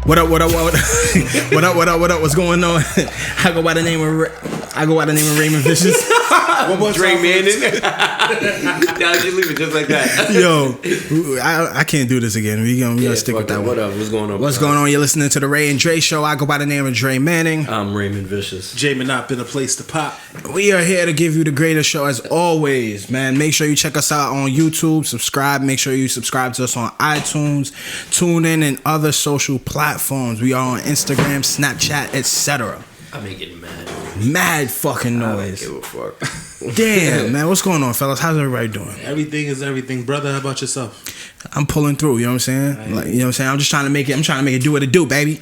What up? What's going on? I go by the name of Raymond Vicious. Dre Manning. Now you leave it just like that. Yo, I can't do this again. We gonna stick with that. What up? What's going on? What's going on? You're listening to the Ray and Dre Show. I go by the name of Dre Manning. I'm Raymond Vicious. Monop in a place to pop. We are here to give you the greatest show as always, man. Make sure you check us out on YouTube. Subscribe. Make sure you subscribe to us on iTunes, TuneIn, and other social platforms. We are on Instagram, Snapchat, etc. I'm getting mad. Mad fucking noise. I don't give a fuck. Damn, man. What's going on, fellas? How's everybody doing? Everything is everything, brother. How about yourself? I'm pulling through. You know what I'm saying? Like, you know what I'm saying? I'm just trying to make it. I'm trying to make it do what it do, baby.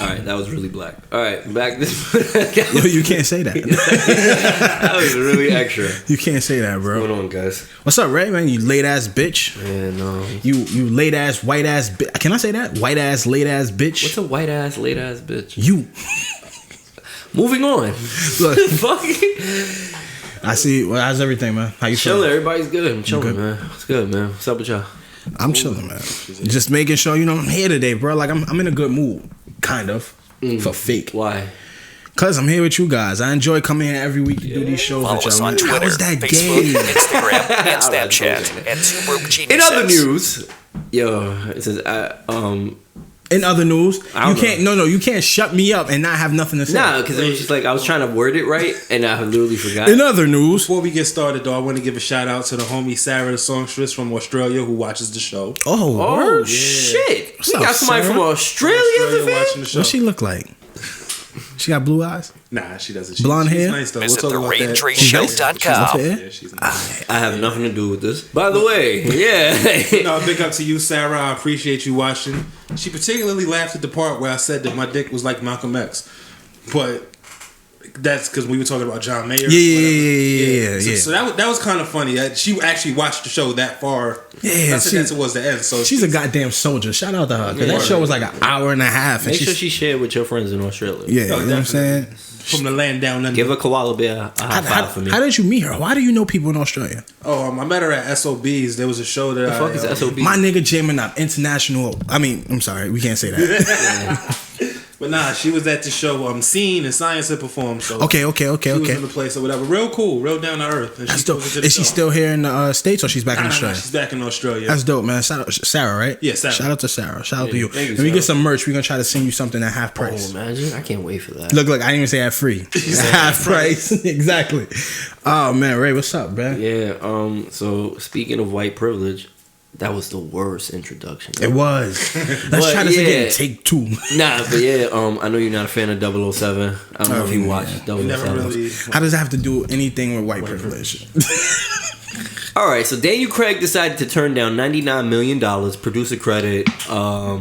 All right, that was really black. All right, back this. Yo, you can't say that. That was really extra. You can't say that, bro. What's going on, guys? What's up, Ray, man? You late ass bitch. Man, You late ass white ass bitch. Can I say that? White ass late ass bitch. What's a white ass late ass bitch? You. Moving on. Look, Fuck. I see. Well, how's everything, man? How you Chilling. feeling? Everybody's good. I'm chilling, good? man. It's good, man. What's up with y'all? I'm chilling, man. Just making sure, I'm here today, bro. Like, I'm in a good mood, kind of, for fake. Why? Cause I'm here with you guys. I enjoy coming here every week to do these shows Follow with us y'all. on Twitter, How is that Facebook, gay? Instagram, and Snapchat at Two Broke Geniuses. In other news, it says In other news, I don't know. you can't shut me up and not have nothing to say. Nah, because it was just like I was trying to word it right, and I literally forgot. In other news, Before we get started, though, I want to give a shout out to the homie Sarah, the songstress from Australia, who watches the show. oh Oh shit! What's We up, got somebody Sarah? from Australia as a fan? watching the show. what she look like? She got blue eyes. Nah, she doesn't. Blonde she's hair? nice, though. Visit we'll the talk about that. RayandDreShow.com. Yeah. Yeah, she's nice. I have nothing to do with this. By the way, yeah. No, big up to you, Sarah. I appreciate you watching. She particularly laughed at the part where I said that my dick was like Malcolm X, but that's because we were talking about John Mayer. Yeah. So that was kind of funny. She actually watched the show that far. Yeah, I said that towards the end. So She's a goddamn soldier. Shout out to her. Cause that show was like an hour and a half. And Make sure she shared with your friends in Australia. Yeah, you know what I'm saying? from the land down under. Give a koala bear a high five for me. How did you meet her? Why do you know people in Australia? Oh, I met her at SOBs. There was a show that The fuck is SOB? My nigga J Monop, international. I mean, I'm sorry, we can't say that. But nah, she was at the show. Scene and Science had performed. So Okay. she was in the place or whatever. Real cool, real down to earth. And That's she dope. goes into the Is she show. still here in the States or she's back in Nah, Australia? she's back in Australia. That's dope, man. Shout out Sarah, right? Yeah, Sarah. Shout out to Sarah. Shout out to you. thank you, When we get Sarah. some merch, we're gonna try to send you something at half Oh, price. imagine. I can't wait for that. Look, I didn't even say half free. Half price. Exactly. Oh man, Ray, what's up, man? Yeah, so speaking of white privilege, that was the worst introduction. It was. Let's But, try this yeah. again. Take two. Nah, but yeah, I know you're not a fan of 007. I don't know if you yeah. watched 007. Never really. How does that have to do anything with white privilege? All right, so Daniel Craig decided to turn down $99 million, producer credit, all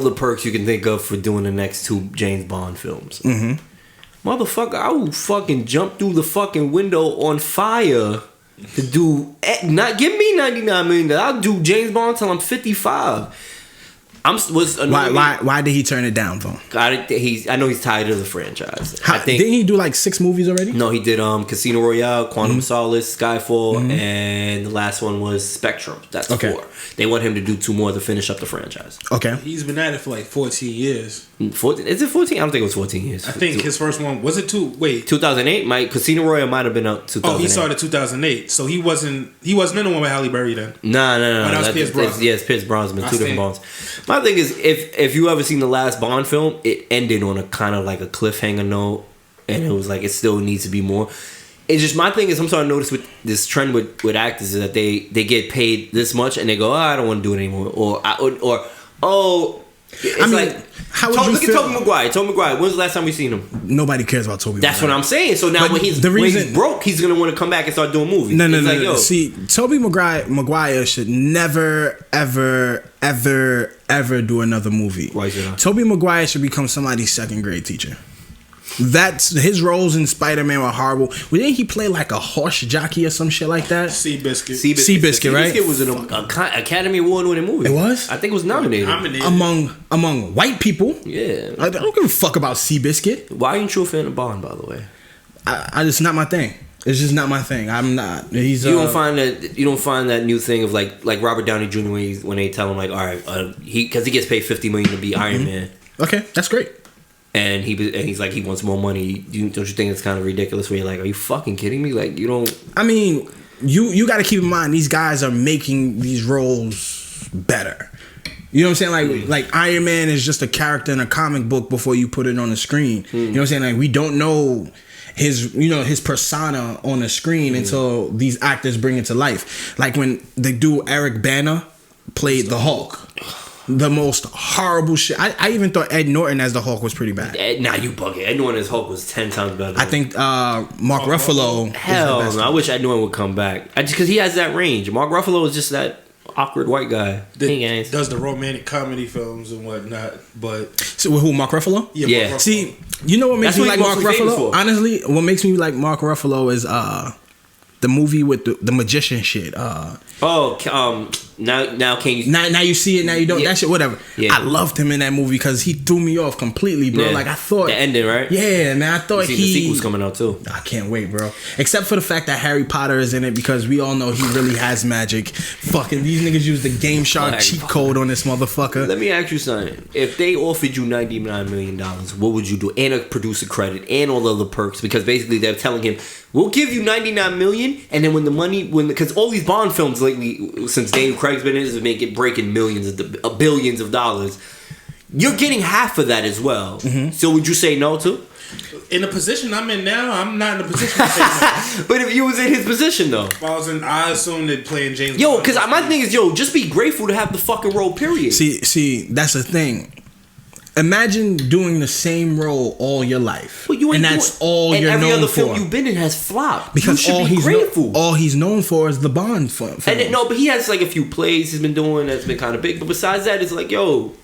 the perks you can think of for doing the next two James Bond films. Mm-hmm. Motherfucker, I will fucking jump through the fucking window on fire to do, not give me $99 million. I'll do James Bond till I'm 55. Why did he turn it down, though? I know he's tired of the franchise. I think Didn't he do like 6 movies already? no, he did Casino Royale, Quantum of Solace, Skyfall, and the last one was Spectrum. That's Okay. 4. They want him to do 2 more to finish up the franchise. Okay. He's been at it for like 14 years. 14, is it 14? I don't think it was 14 years. I think his first one was it 2008. My Casino Royale might have been up 2008. Oh, he started 2008. So he wasn't in the one with Halle Berry then. No. that was Pierce Brosnan. Yes, Pierce Brosnan. I 2 different see. Bonds. My thing is, if you ever seen the last Bond film, it ended on a kind of like a cliffhanger note, and it was like it still needs to be more. It's just my thing is I'm starting to notice with this trend with actors is that they get paid this much and they go, oh, I don't want to do it anymore, or it's I mean, like how would you look feel? at Tobey Maguire. Tobey Maguire. When's the last time we seen him? Nobody cares about Tobey. That's Maguire. what I'm saying. So now But when he's broke, he's gonna want to come back and start doing movies. No. It's like, yo, See, Tobey Maguire should never, ever do another movie. Why is it not? Tobey Maguire should become somebody's second grade teacher. That's his roles in Spider-Man were horrible. Didn't he play like a horse jockey or some shit like that? Seabiscuit. Seabiscuit, right? Seabiscuit was an Academy Award-winning movie. It was? I think it was nominated. Among white people. Yeah. I don't give a fuck about Seabiscuit. Why aren't you a fan of Bond, by the way? I just not my thing. It's just not my thing. I'm not. He's You don't find that new thing of like Robert Downey Jr. when they tell him like, all right, because he gets paid $50 million to be Iron Man. Okay, that's great. And he's like, he wants more money. Don't you think it's kind of ridiculous? Where you're like, are you fucking kidding me? Like, you don't. I mean, you got to keep in mind these guys are making these roles better. You know what I'm saying? Like Iron Man is just a character in a comic book before you put it on the screen. You know what I'm saying? Like, we don't know his persona on the screen until these actors bring it to life. Like when the dude Eric Bana played the Hulk. The most horrible shit. I even thought Ed Norton as the Hulk was pretty bad. Nah, you bugging. Ed Norton as Hulk was 10 times better. I think Mark Ruffalo. Hell no. I wish Ed Norton would come back. Because he has that range. Mark Ruffalo is just that awkward white guy. Does the romantic comedy films and whatnot, but so with who? Mark Ruffalo? Yeah. Mark Ruffalo. See, you know what makes me like Mark Ruffalo? Honestly, what makes me like Mark Ruffalo is the movie with the magician shit. Now can you? Now you see it. Now you don't. Yeah. That shit, whatever. Yeah. I loved him in that movie because he threw me off completely, bro. Yeah. Like I thought the ending, right? Yeah, man. I thought the sequel's coming out too. I can't wait, bro. Except for the fact that Harry Potter is in it because we all know he really has magic. Fucking these niggas use the Game Shark cheat code on this motherfucker. Let me ask you something. If they offered you $99 million, what would you do? And a producer credit and all the other perks, because basically they're telling him, we'll give you $99 million, and then because all these Bond films lately, since Daniel Craig's been in, is breaking billions of dollars. You're getting half of that as well. Mm-hmm. So would you say no to? In the position I'm in now, I'm not in a position to say no. But if you was in his position though, if I assumed they'd play in James. Yo, because my thing is, just be grateful to have the fucking role. Period. See, that's the thing. Imagine doing the same role all your life, and that's all you're known for. And every other film you've been in has flopped. Because all he's known for is the Bond film. But he has like a few plays he's been doing that's been kind of big. But besides that, it's like,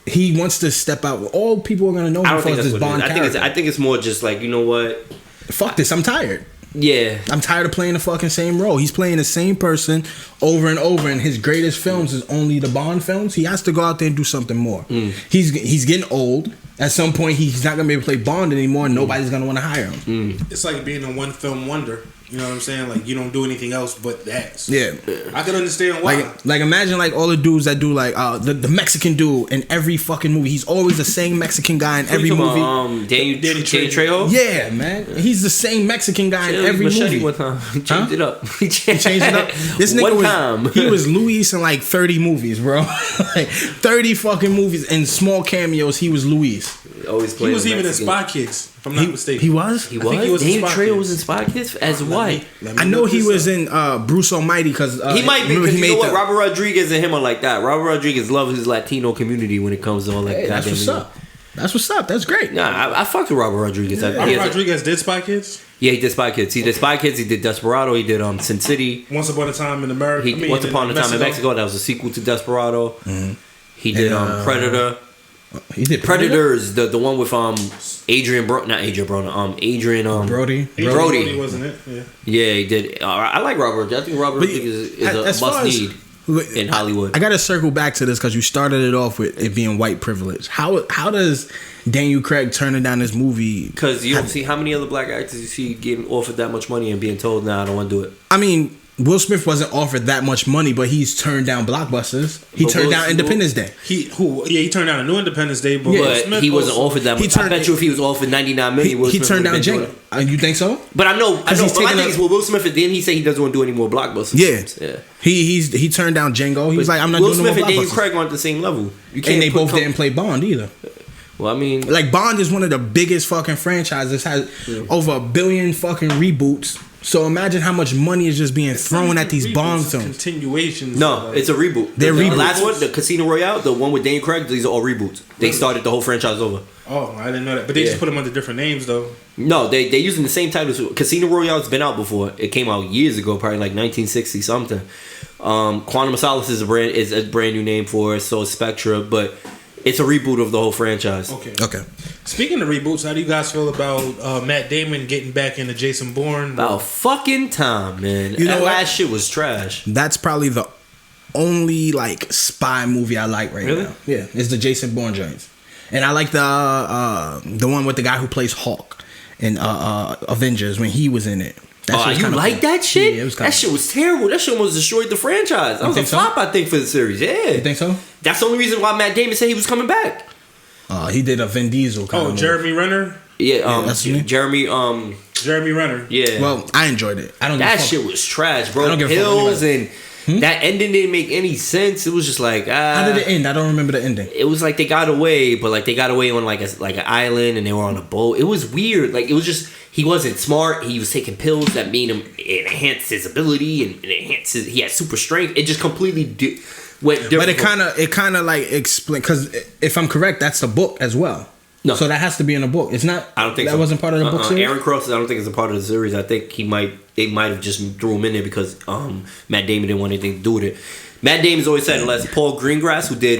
he wants to step out. All people are gonna know him for is this Bond character. I think it's more just like, you know what? Fuck this. I'm tired. Yeah, I'm tired of playing the fucking same role. He's playing the same person over and over, and his greatest films is only the Bond films. He has to go out there and do something more. He's getting old. At some point, he's not gonna be able to play Bond anymore, and nobody's gonna want to hire him. It's like being a one film wonder. You know what I'm saying? Like, you don't do anything else but that. Yeah, I can understand why. Like imagine like all the dudes that do like the Mexican dude in every fucking movie. He's always the same Mexican guy in every movie. Danny Trejo. Yeah, man, he's the same Mexican guy in every movie. One time. He changed it up. He changed it up. This nigga he was Luis in like 30 movies, bro. Like 30 fucking movies and small cameos. He was Luis. Always he was even in Spy Kids, if I'm not mistaken. He was? He was? Danny Trejo was in Spy Kids? As what? I know he was in Bruce Almighty because he might be, because you know what? Robert Rodriguez and him are like that. Robert Rodriguez loves his Latino community when it comes to all that. That's what's up. That's what's up. That's great. Nah, I fucked with Robert Rodriguez. Yeah. Robert Rodriguez did Spy Kids? Yeah, he did Spy Kids. He did Spy Kids. He did Desperado. He did Sin City. Once Upon a Time in America. Once Upon a Time in Mexico. That was a sequel to Desperado. Mm-hmm. He did Predator. He did Predators, the one with Adrian Brody. Brody, wasn't it? Yeah, he did. I like Robert. I think Robert is a must need in Hollywood. I gotta circle back to this because you started it off with it being white privilege. How does Daniel Craig turning down this movie? Because you don't see how many other black actors you see getting offered that much money and being told, "Nah, I don't want to do it." I mean, Will Smith wasn't offered that much money, but he's turned down blockbusters. He turned down Independence Day. He turned down a new Independence Day, but he wasn't offered that much. I bet you if he was offered $99 million, he turned down Django. You think so? But I know. But my thing is, Will Smith, didn't he say he doesn't want to do any more blockbusters? Yeah. He turned down Django. He was like, I'm not doing no more blockbusters. Will Smith and Daniel Craig aren't the same level. And they both didn't play Bond either. Well, I mean, like Bond is one of the biggest fucking franchises. Has over 1 billion fucking reboots. So imagine how much money is just being thrown at these Bond films. Continuations. No, it's a reboot. They're reboots. The last one, the Casino Royale, the one with Daniel Craig, these are all reboots. They started the whole franchise over. Oh, I didn't know that. But they just put them under different names, though. No, they're using the same titles. Casino Royale's been out before. It came out years ago, probably like 1960 something. Quantum of Solace is a brand new name for it. So is Spectra, but it's a reboot of the whole franchise. Okay. Speaking of reboots, how do you guys feel about Matt Damon getting back into Jason Bourne? About fucking time, man. You know what? Last shit was trash. That's probably the only like spy movie I like right now. Yeah, it's the Jason Bourne joints, and I like the one with the guy who plays Hulk in Avengers when he was in it. That You like that shit? Yeah, it was that shit was terrible. That shit almost destroyed the franchise. That was a flop, I think, for the series. Yeah. You think so? That's the only reason why Matt Damon said he was coming back. He did a Vin Diesel kind of Jeremy Renner? Yeah, that's his name? Jeremy Renner. Yeah. Well, I enjoyed it. I don't That shit was trash, bro. I don't give a fuck Pills anybody. and that ending didn't make any sense. It was just like How did it end? I don't remember the ending. It was like they got away, but like they got away on like an island and they were on a boat. It was weird. Like it was just he wasn't smart. He was taking pills that made him enhance his ability and he had super strength. It just completely went different. But it kind of like explain because if I'm correct, that's the book as well. No, so that has to be in the book. It's not. I don't think that wasn't part of the book series. Aaron Cross, I don't think it's a part of the series. I think they might have just threw him in there because Matt Damon didn't want anything to do with it. Matt Damon's always said unless Paul Greengrass, who did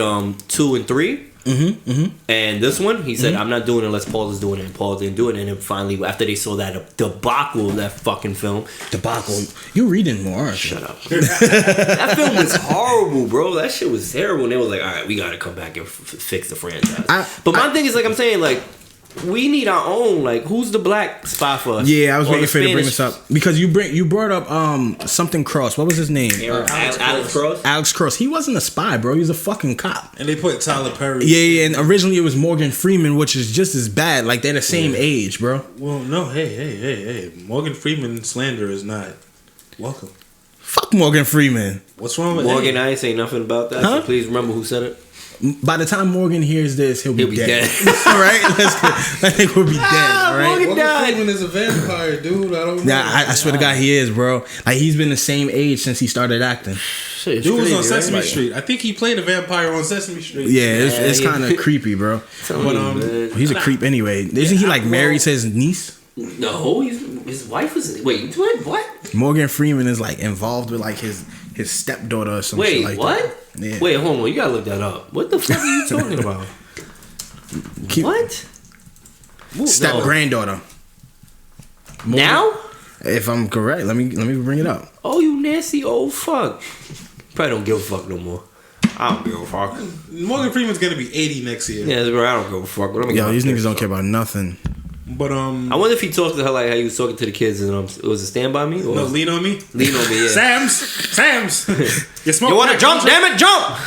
2 and 3, and this one, he said I'm not doing it unless Paul is doing it, and Paul didn't do it. And then finally, after they saw that debacle of that fucking film, you reading more? Aren't you? Shut up. That film was horrible, bro. That shit was terrible. And they was like, all right, we gotta come back and fix the franchise. But my thing is, like I'm saying, like we need our own. Like, who's the black spy for us? Yeah, I was waiting for you to bring this up because you brought up something Cross. What was his name? Alex Cross. Alex Cross. He wasn't a spy, bro. He was a fucking cop. And they put Tyler Perry. Yeah, and originally it was Morgan Freeman, which is just as bad. Like they're the same age, bro. Well, no, hey, Morgan Freeman slander is not welcome. Fuck Morgan Freeman. What's wrong with Morgan? I ain't say nothing about that. So please remember who said it. By the time Morgan hears this, he'll be dead. All right, I think we'll be dead. All right, Morgan Freeman is a vampire, dude. I don't know. I swear to God, he is, bro. Like he's been the same age since he started acting. Dude was on Sesame Street. I think he played a vampire on Sesame Street. Yeah, it's kind of creepy, bro. But he's a creep anyway. Isn't he like married to his niece? No, his wife was. Wait, what? Morgan Freeman is like involved with like his stepdaughter or some shit like what? that. Yeah. Wait, hold on. You gotta look that up. What the fuck are you talking about? What? Step granddaughter. Now? If I'm correct, let me bring it up. Oh, you nasty old fuck. Probably don't give a fuck no more. I don't give a fuck. Morgan Freeman's gonna be 80 next year. Yeah, bro, I don't give a fuck. Yo, these niggas don't care about nothing. But I wonder if he talked to her like how he was talking to the kids and it was a Stand By Me? Or? No, Lean on Me? Lean on Me, yeah. Sam's. You want to jump? Damn it, jump!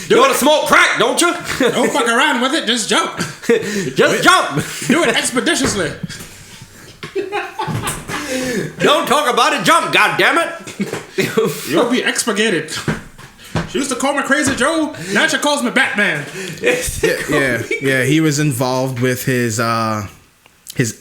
You want to smoke crack, don't you? Don't fuck around with it, just jump. Just jump. Do it expeditiously. Don't talk about it, jump, goddammit. You'll be expurgated. She used to call me Crazy Joe. Now she calls me Batman. Yeah. He was involved with his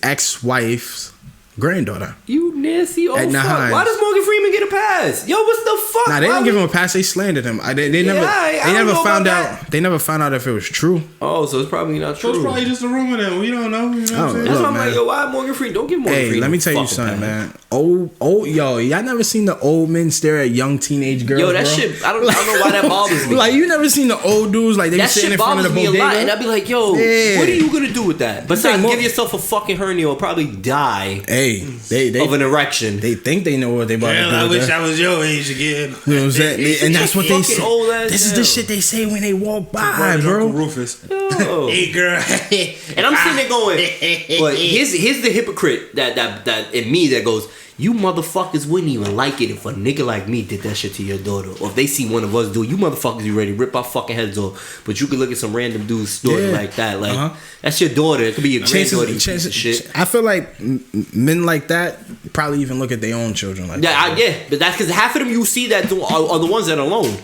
ex-wife's granddaughter. You nasty old fuck. Hines. Why does Morgan Freeman get a pass? Yo, what's the fuck? Nah, they didn't give him a pass. They slandered him. They never found out. They never found out if it was true. Oh, so it's probably not true. So it's probably just a rumor then. We don't know. You know what I'm saying? That's why I'm like, yo, why Morgan Freeman? Don't give Morgan Freeman. Hey, let me tell you something, man. Yo, y'all never seen the old men stare at young teenage girls? Yo, that bro? shit. I don't know why that bothers me. Like you never seen the old dudes like they be sitting in front of the bodega. That shit bothers me a lot, and I'd be like, yo, what are you gonna do with that? Besides, give yourself a fucking hernia or probably die. Hey, they of an erection. They think they know what they about to do. I wish I was your age again. You know what I'm saying? And that's what they say. This is the hell. shit they say when they walk by, bro. Rufus. Hey, girl. And I'm sitting there going, but here's the hypocrite that in me that goes, you motherfuckers wouldn't even like it if a nigga like me did that shit to your daughter. Or if they see one of us do it, you motherfuckers be ready to rip our fucking heads off. But you could look at some random dude's daughter like that. Like, that's your daughter. It could be your granddaughter. Shit. I feel like men like that probably even look at their own children like that. Yeah, but that's because half of them you see that are the ones that are alone.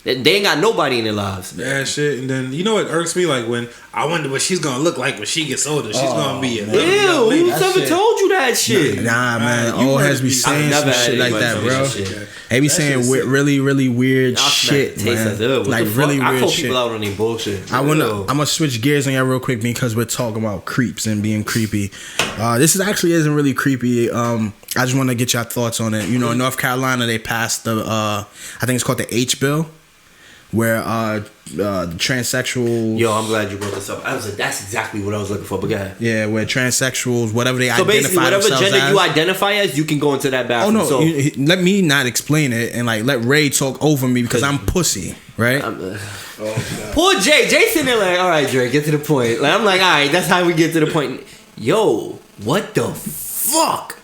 They ain't got nobody in their lives. Yeah, shit. And then, you know what irks me? Like, when I wonder what she's gonna look like when she gets older. She's gonna be a ew, who's ever told you that shit? Nah, man. Old has be saying some shit like that, bro. They be saying really, really weird shit, man. Like, really weird shit. I call people out on their bullshit. I'm gonna switch gears on y'all real quick because we're talking about creeps and being creepy. This isn't really creepy. I just want to get your thoughts on it. You know, in North Carolina, they passed the, I think it's called the H bill, where transsexual. Yo, I'm glad you brought this up. I was like, that's exactly what I was looking for. But go ahead. Yeah, where transsexuals, whatever they so identify basically, whatever gender as, you identify as, you can go into that bathroom. Oh no, let me not explain it and like let Ray talk over me because I'm pussy, right? Poor Jay. Jay's sitting there like, all right, Dre, get to the point. Like, I'm like, all right, that's how we get to the point. Yo, what the fuck?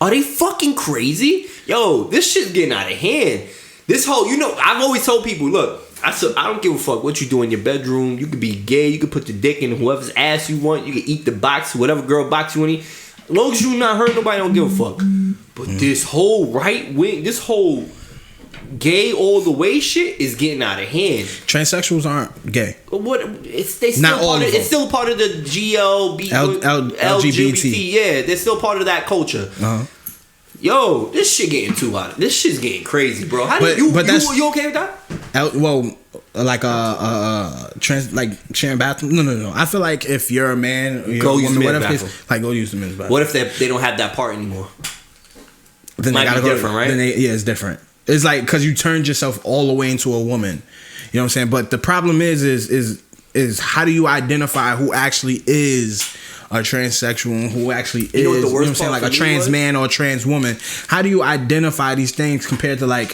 Are they fucking crazy? Yo, this shit's getting out of hand. This whole, I've always told people, look, I don't give a fuck what you do in your bedroom. You could be gay. You could put your dick in whoever's ass you want. You can eat the box, whatever girl box you want to eat. As long as you not hurt nobody, don't give a fuck. But this whole right wing, this whole gay all the way shit is getting out of hand. Transsexuals aren't gay. What? They still Not all of them. It's still part of the LGBT. Yeah, they're still part of that culture. Uh-huh. Yo, this shit getting too out. This shit's getting crazy, bro. How But you that's- you okay with that? Like sharing bathroom. No. I feel like if you're a man, or you're Go a use the woman, men's whatever, bathroom. like go use the men's bathroom. What if they don't have that part anymore? Then Might they gotta be go different, right? Then it's different. It's like because you turned yourself all the way into a woman. You know what I'm saying? But the problem is how do you identify who actually is a transsexual and who actually is, what the worst you know what I'm saying, part like a for me trans was? man or a trans woman? How do you identify these things compared to like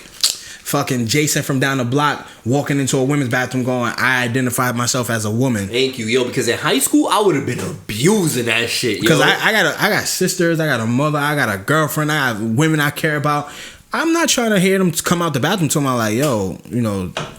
fucking Jason from down the block walking into a women's bathroom going, I identified myself as a woman? Thank you, yo. Because in high school, I would have been abusing that shit, yo. Because I got sisters, I got a mother, I got a girlfriend, I got women I care about. I'm not trying to hear them come out the bathroom talking about like, yo,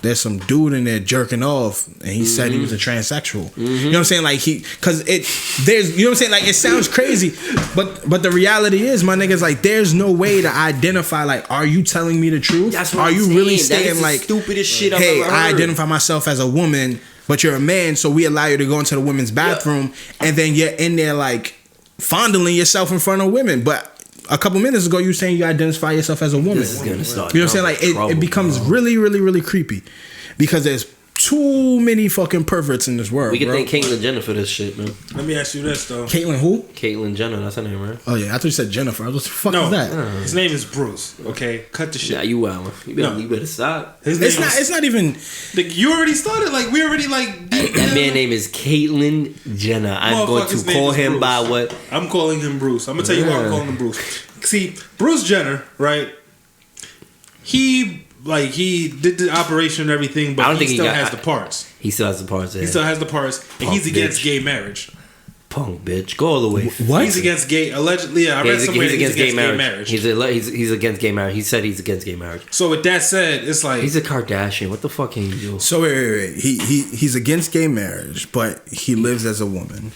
there's some dude in there jerking off and he said he was a transsexual. You know what I'm saying? Like you know what I'm saying? Like it sounds crazy, but the reality is, my niggas, like there's no way to identify like, are you telling me the truth? That's what are I'm you saying. really That saying is the like, stupidest shit I've hey, ever heard. I identify myself as a woman, but you're a man, so we allow you to go into the women's bathroom and then you're in there like fondling yourself in front of women, but a couple minutes ago, you were saying you identify yourself as a woman. This is gonna start. You know what I'm saying? Like it becomes really, really, really creepy because there's too many fucking perverts in this world. We can bro. thank Caitlyn Jenner for this shit, man. Let me ask you this though. Caitlyn who? Caitlyn Jenner, that's her name, right? Oh yeah, I thought you said Jennifer. I was like, what the fuck No, is that? his name is Bruce. Okay, cut the shit. Nah, you out. You better stop. His name It's not even. Like, you already started. Like we already like. That man name is Caitlyn Jenner. I'm going to Motherfucker's name call is him Bruce. by what? I'm calling him Bruce. I'm gonna tell you why I'm calling him Bruce. See, Bruce Jenner, right? He did the operation and everything, but I don't he think he still got- has the parts. He still has the parts. He still has the parts, and Punk he's against bitch. gay marriage. Punk bitch. Go all the way. What? He's against gay. Allegedly, yeah, I read somewhere He's that against gay marriage. He's He's against gay marriage. He said he's against gay marriage. so with that said, it's like He's a Kardashian. What the fuck can he do? So wait. He's against gay marriage, but he lives as a woman.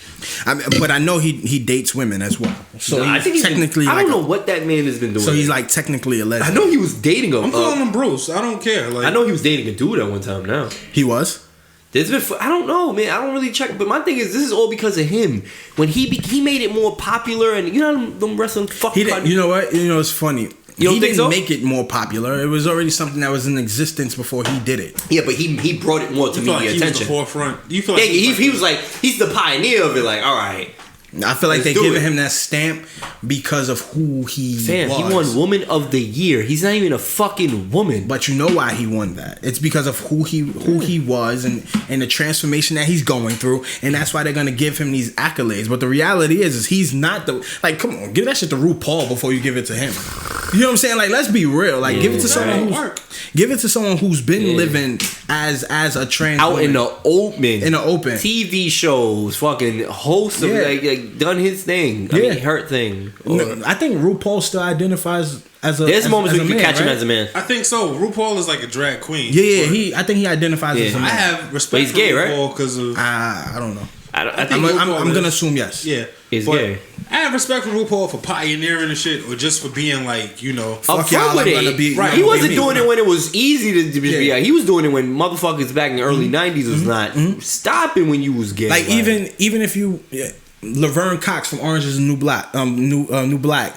But I know he dates women as well. So I think he's technically. I like don't know what that man has been doing. So he's like technically a lesbian. I know he was dating a. I'm calling him Bruce. I don't care. Like I know he was dating a dude at one time. Now He was. there's been. I don't know, man. I don't really check. But my thing is, this is all because of him. When he made it more popular, and you know them wrestling fucking. He didn't. You know what? You know it's funny. You don't he think didn't so? make it more popular. It was already something that was in existence before he did it. Yeah, but he brought it more to you feel media like he was the attention. forefront. You feel like Yeah, he was like he's the pioneer of it. Like, all right, I feel like Let's they do giving it. him that stamp because of who he Sam, was. he won Woman of the Year. He's not even a fucking woman. But you know why he won that? It's because of who he was and the transformation that he's going through, and that's why they're gonna give him these accolades. But the reality is he's not the like. Come on, give that shit to RuPaul before you give it to him. You know what I'm saying? Like, let's be real. Like, give it to someone who's been living as a trans out woman. in the open, TV shows, fucking host of like done his thing. I mean, her thing. No, I think RuPaul still identifies as a. There's as, moments as where a you can man, catch him right? as a man. I think so. RuPaul is like a drag queen. Yeah. I think he identifies as a man. I have respect But he's for gay, right? RuPaul because of. I don't know. I think think RuPaul I'm is- gonna assume yes. Yeah, He's but gay. I have respect for RuPaul for pioneering and shit, or just for being like, you know, Fuck upfront y'all, with I'm it. gonna be- Right. I'm He gonna wasn't be doing me. it when it was easy to be Yeah. out. He was doing it when motherfuckers back in the early '90s was not stopping when you was gay. Like even if you Laverne Cox from Orange is the New Black, New Black.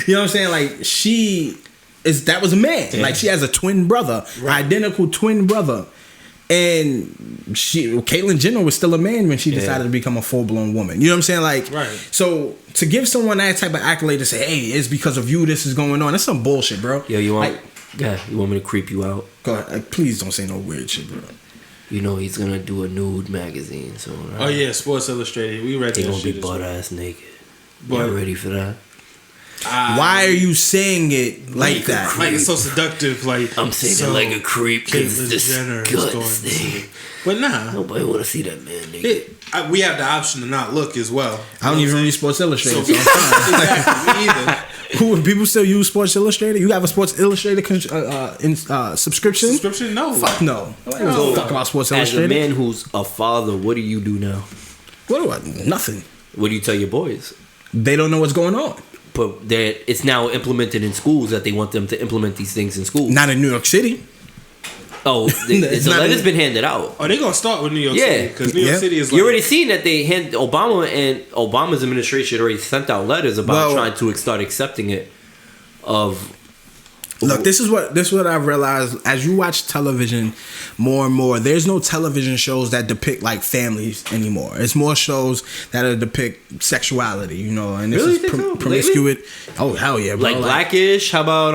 You know what I'm saying? Like that was a man. Yeah. Like she has a twin brother, identical twin brother. And Caitlyn Jenner was still a man when she decided to become a full blown woman. You know what I'm saying? Like, Right. So to give someone that type of accolade to say, "Hey, it's because of you this is going on," that's some bullshit, bro. Yo, you want? Like, Yeah, you want me to creep you out? go ahead. Like, please don't say no weird shit, bro. You know he's gonna do a nude magazine soon. Right? oh yeah, Sports Illustrated. We read They that gonna be shit. butt ass naked. But- You ready for that? Why are you saying it like that? Like it's so seductive. Like I'm saying so it like a creep because Caitlyn it's Jenner is going disgusting. to- But nah, Nobody want to see that man naked. we have the option to not look as well. I don't even read Sports So Illustrated, so I'm fine. exactly, me either. Who people still use Sports Illustrated? You have a Sports Illustrated subscription? Subscription? No. Fuck no. Nobody gives a fuck about Sports As a Illustrated. man who's a father, what do you do now? What do I? Nothing. What do you tell your boys? They don't know what's going on. But it's now implemented in schools that they want them to implement these things in schools. Not in New York City. Oh, the letter's been handed out. Oh, they're gonna start with New York City because New York City is. You already seen that they hand Obama and Obama's administration already sent out letters about trying to start accepting it. Look, this is what I've realized as you watch television more and more. There's no television shows that depict like families anymore. It's more shows that depict sexuality, you know, and this Really? is promiscuous. Oh hell yeah, bro. Like Blackish. How about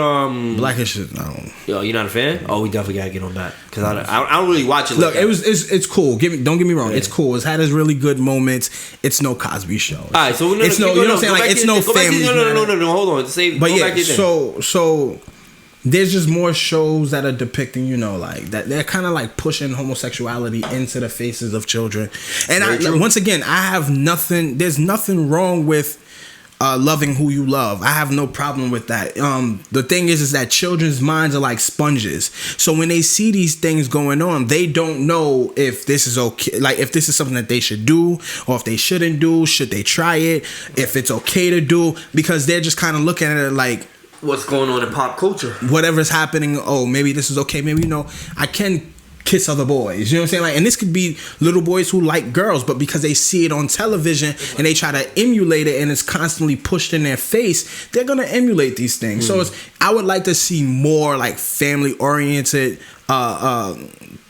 Blackish? No. Yo, you're not a fan? Oh, we definitely gotta get on that because I don't really watch it. Look, like it's cool. Don't get me wrong. It's cool. It's had its really good moments. It's no Cosby Show. All right, so it's no. You know what I'm saying? Like it's no family. No. Hold on. But yeah, so. There's just more shows that are depicting, you know, like that they're kind of like pushing homosexuality into the faces of children. And once again, I have nothing. There's nothing wrong with loving who you love. I have no problem with that. The thing is that children's minds are like sponges. So when they see these things going on, they don't know if this is okay, like if this is something that they should do or if they shouldn't do. Should they try it? If it's okay to do, because they're just kind of looking at it like, what's going on in pop culture? Whatever's happening. Oh, maybe this is okay. Maybe, you know, I can kiss other boys. You know what I'm saying? Like, and this could be little boys who like girls, but because they see it on television and they try to emulate it and it's constantly pushed in their face, they're gonna emulate these things. So I would like to see more like family oriented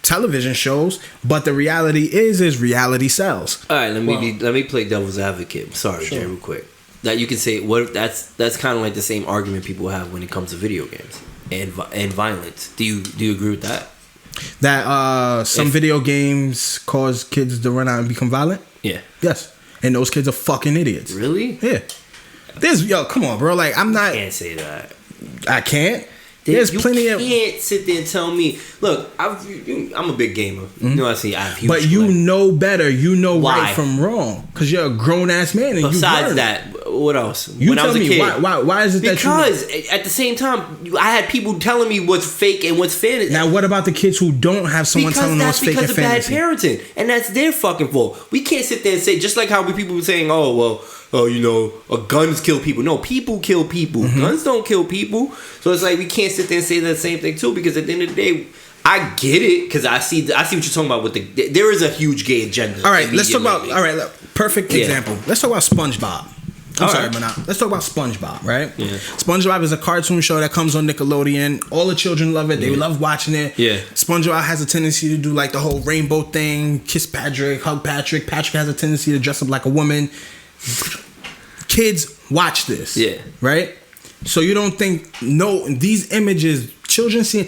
television shows, but the reality is reality sells. All right, let me play devil's advocate. Sorry, Jay, real quick. That you can say that's kind of like the same argument people have when it comes to video games and violence. Do you agree with that? That some video games cause kids to run out and become violent? Yeah. Yes. And those kids are fucking idiots. Really? Yeah. Come on, bro. Like I'm not. I can't say that. I can't. There's plenty of. You can't sit there and tell me. Look, I'm a big gamer. You know, I have huge. But you know better. You know why? Right from wrong because you're a grown ass man. And besides that, what else? You tell me why is it that? Because at the same time, I had people telling me what's fake and what's fantasy. Now, what about the kids who don't have someone telling them what's fake and fantasy? Because of bad parenting, and that's their fucking fault. We can't sit there and say just like how people were saying, oh well. Oh, you know, guns kill people. No, people kill people. Guns don't kill people. So it's like we can't sit there and say that same thing too. Because at the end of the day, I get it. Because I see what you're talking about. There is a huge gay agenda. All right, let's talk about. All right, look, perfect example. Let's talk about SpongeBob. I'm sorry, Monop. Let's talk about SpongeBob. Right? Yeah. SpongeBob is a cartoon show that comes on Nickelodeon. All the children love it. They love watching it. Yeah. SpongeBob has a tendency to do like the whole rainbow thing. Kiss Patrick, hug Patrick. Patrick has a tendency to dress up like a woman. Kids watch this, right? So you don't think these images, children seeing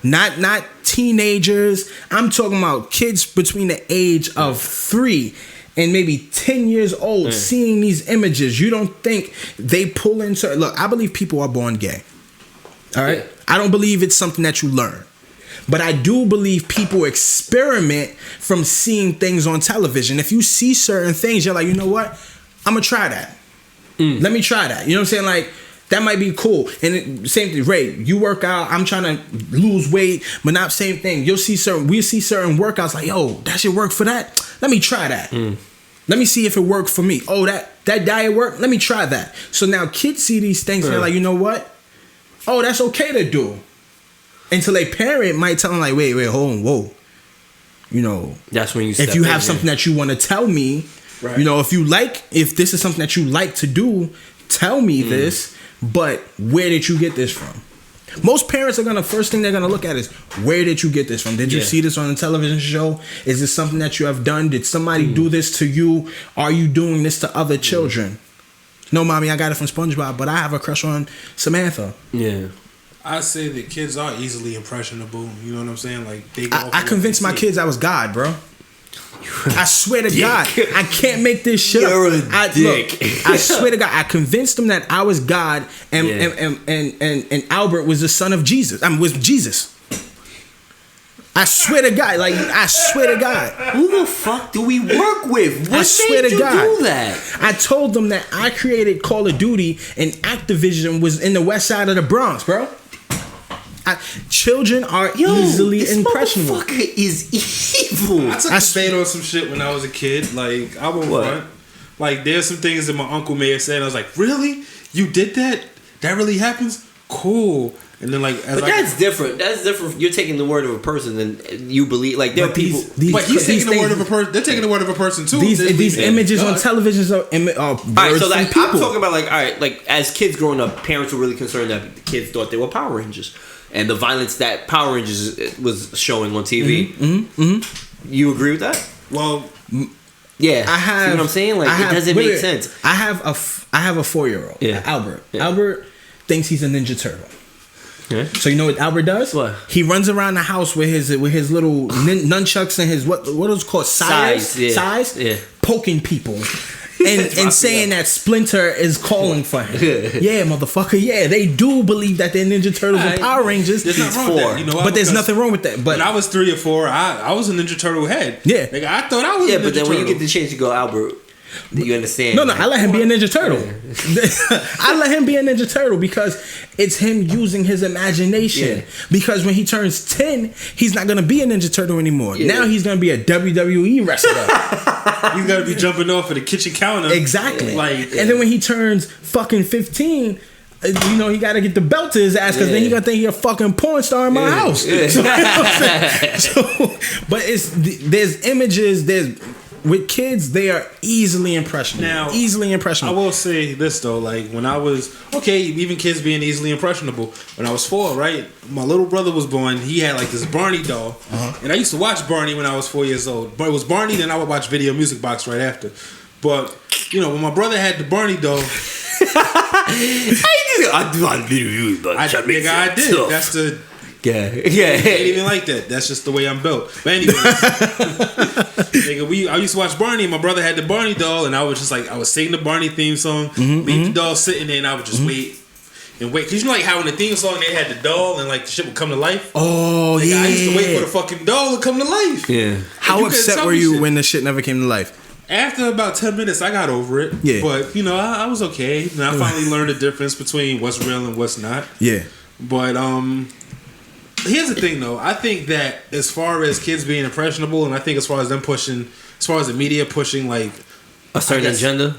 not teenagers. I'm talking about kids between the age of 3 and maybe 10 years old seeing these images. You don't think they pull into? Look, I believe people are born gay. All right, I don't believe it's something that you learn. But I do believe people experiment from seeing things on television. If you see certain things, you're like, you know what? I'm going to try that. Let me try that. You know what I'm saying? Like, that might be cool. And same thing, Ray, you work out. I'm trying to lose weight, but not same thing. We'll see certain workouts like, yo, that should work for that. Let me try that. Let me see if it worked for me. Oh, that diet worked? Let me try that. So now kids see these things and they're like, you know what? Oh, that's okay to do. Until a parent might tell them like, wait, hold on, whoa. You know, that's when if you have something that you want to tell me, you know, if this is something that you like to do, tell me this, but where did you get this from? Most parents are first thing they're gonna look at is, where did you get this from? Did you see this on a television show? Is this something that you have done? Did somebody do this to you? Are you doing this to other children? No, mommy, I got it from SpongeBob, but I have a crush on Samantha. Yeah. I say that kids are easily impressionable. You know what I'm saying? Like I convinced my kids I was God, bro. I swear to God, I can't make this shit up. You're a dick. Look, I swear to God, I convinced them that I was God, and Albert was the son of Jesus. Was Jesus. I swear to God, Who the fuck do we work with? What I swear made to you God. do that? I told them that I created Call of Duty and Activision was in the west side of the Bronx, bro. Children are easily this impressionable. Motherfucker is evil. I took a bait on some shit when I was a kid. Like, I won't front. Like, there's some things that my uncle may have said. I was like, really? You did that? That really happens? Cool. And then, like, that's different. That's different. You're taking the word of a person and you believe. Like, there are people. But he's taking the word of a person. They're taking the word of a person too. These images on television are all right, so like, I'm talking about, like, all right, like, as kids growing up, parents were really concerned that the kids thought they were Power Rangers and the violence that Power Rangers was showing on TV. You agree with that? Well, yeah, I have. See what I'm saying? Like, it doesn't make sense. I have a 4-year-old. Yeah. Albert. Yeah. Albert thinks he's a Ninja Turtle. Yeah. So you know what Albert does? What? He runs around the house with his little nunchucks and his what is it called size, poking people. And saying that Splinter is calling for him. Yeah, motherfucker. Yeah, they do believe that they're Ninja Turtles and Power Rangers. There's nothing wrong with that. You know, but there's nothing wrong with that. But when I was 3 or 4, I was a Ninja Turtle head. Yeah. Like, I thought I was a Ninja Turtle. But then when you get the chance to go Albert, you understand? No, I let him be a Ninja Turtle. I let him be a Ninja Turtle because it's him using his imagination. Yeah. Because when he turns 10, he's not gonna be a Ninja Turtle anymore. Yeah. Now he's gonna be a WWE wrestler. He's gonna be jumping off of the kitchen counter. Exactly. And then when he turns fucking 15. You know, he got to get the belt to his ass because then he gonna think he a fucking porn star in my house. Yeah. But there's images. With kids, they are easily impressionable. Now, easily impressionable. I will say this though, like when I was even kids being easily impressionable. When I was 4, right, my little brother was born. He had like this Barney doll, and I used to watch Barney when I was 4 years old. But it was Barney, then I would watch Video Music Box right after. But you know, when my brother had the Barney doll, I did. That's the. Yeah. I ain't even like that. That's just the way I'm built. But anyways, nigga, I used to watch Barney, and my brother had the Barney doll, and I was just like, I was singing the Barney theme song, leave the doll sitting there, and I would just wait. Cause you know, like how in the theme song they had the doll and like the shit would come to life. Oh, yeah. I used to wait for the fucking doll to come to life. Yeah. How upset were you when the shit never came to life? After about 10 minutes, I got over it. Yeah. But you know, I was okay. And I finally learned the difference between what's real and what's not. Yeah. But here's the thing, though. I think that as far as kids being impressionable, and I think as far as the media pushing like a certain agenda,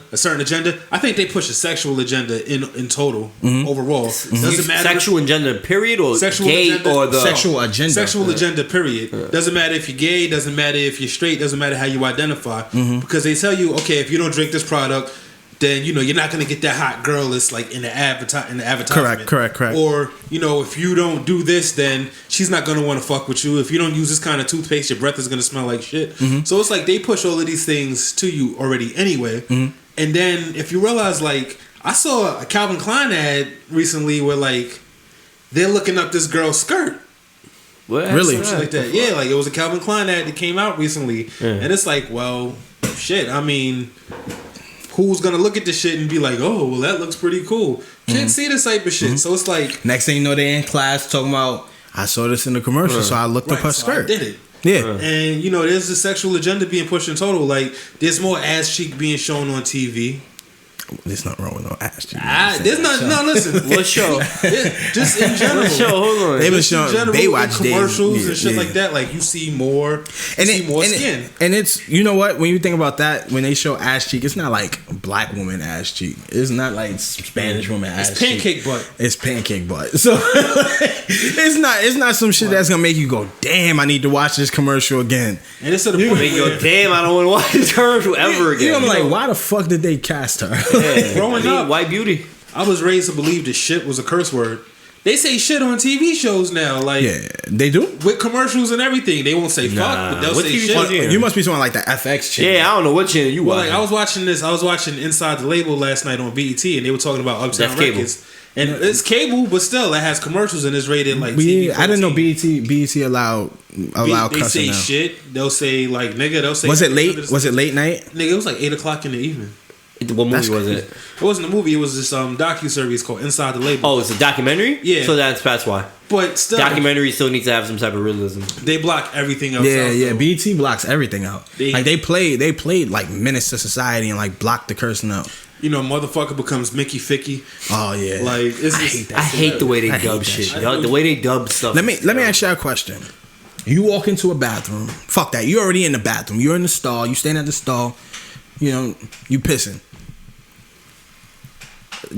I think they push a sexual agenda in total overall. Doesn't matter sexual agenda period or sexual gay agenda, or the sexual agenda. Sexual agenda period. Doesn't matter if you're gay. Doesn't matter if you're straight. Doesn't matter how you identify. Because they tell you, okay, if you don't drink this product, then you know you're not gonna get that hot girl that's like in the advertisement. Correct. Or you know, if you don't do this, then she's not gonna want to fuck with you. If you don't use this kind of toothpaste, your breath is gonna smell like shit. So it's like they push all of these things to you already anyway. And then if you realize, like, I saw a Calvin Klein ad recently where like they're looking up this girl's skirt. What? Really? Something like that. Yeah, like it was a Calvin Klein ad that came out recently, and it's like, well, shit. I mean, who's gonna look at this shit and be like, oh, well, that looks pretty cool? Can't see this type of shit. So it's like, next thing you know, they're in class talking about, I saw this in the commercial, so I looked up her skirt. I did it. Yeah. And you know, there's the sexual agenda being pushed in total. Like, there's more ass cheek being shown on TV. There's nothing wrong with no ass cheek. There's not. No, listen. What show? Just in general. What show? Hold on. They've been showing Baywatch commercials and shit like that. Like you see more. Skin. And it's, you know what? When you think about that, when they show ass cheek, it's not like black woman ass cheek. It's not like Spanish woman ass cheek. It's pancake butt. It's pancake butt. So it's not some shit that's gonna make you go, damn, I need to watch this commercial again. And it's to the point where damn, I don't want to watch this commercial ever again. You know, I'm like, why the fuck did they cast her? Growing up, white beauty. I was raised to believe that shit was a curse word. They say shit on TV shows now, like they do with commercials and everything. They won't say fuck, but they'll say shit. You must be someone like the FX channel. Yeah, I don't know what channel you watch. Like I was watching Inside the Label last night on BET, and they were talking about Uptown Records. And it's cable, but still, it has commercials and it's rated like TV. I didn't know BET allow they cussing say now. Shit. They'll say like nigga. They'll say. Was it late? Was it late night? Nigga, it was like 8:00 in the evening. What movie was it? It wasn't a movie. It was this docu-series called Inside the Label. Oh, it's a documentary? Yeah. So that's why. But still, documentary still needs to have some type of realism. They block everything else. Yeah. out, BET blocks everything out. They played like Menace to Society and like blocked the cursing out. You know, motherfucker becomes Mickey Ficky. Oh yeah. Like I hate the way they dub shit. The way they dub stuff. Let me ask you a question. You walk into a bathroom. Fuck that. You're already in the bathroom. You're in the stall. You stand at the stall. You know, you pissing. A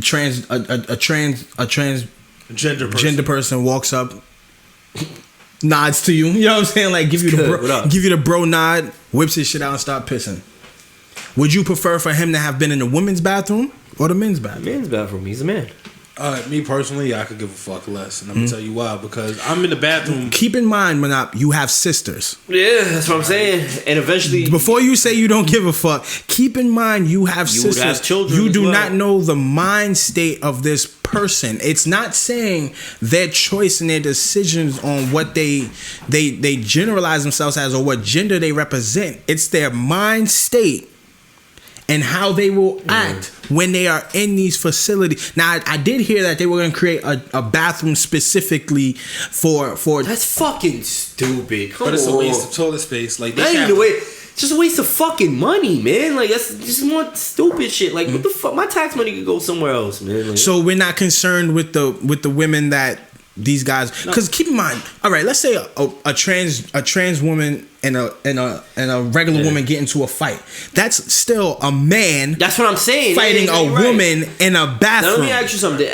transgender person walks up, nods to you. You know what I'm saying? Like give you the bro nod, whips his shit out and start pissing. Would you prefer for him to have been in the women's bathroom or the men's bathroom? Men's bathroom. He's a man. Me personally, I could give a fuck less, and I'm gonna tell you why. Because I'm in the bathroom. Keep in mind, Monop, you have sisters. Yeah, that's what I'm saying. And eventually, before you say you don't give a fuck, keep in mind you have sisters. You have children. You do not know the mind state of this person. It's not saying their choice and their decisions on what they generalize themselves as or what gender they represent. It's their mind state and how they will act when they are in these facilities. Now, I did hear that they were going to create a bathroom specifically for. That's fucking stupid. But it's a waste of toilet space. Like that ain't the way. It's just a waste of fucking money, man. Like that's just more stupid shit. Like what the fuck? My tax money could go somewhere else, man. Like, so we're not concerned with the women that these guys. Because keep in mind, all right, let's say a trans woman and a regular woman get into a fight. That's still a man. That's what I'm saying. Fighting a woman in a bathroom. Now, let me ask you something.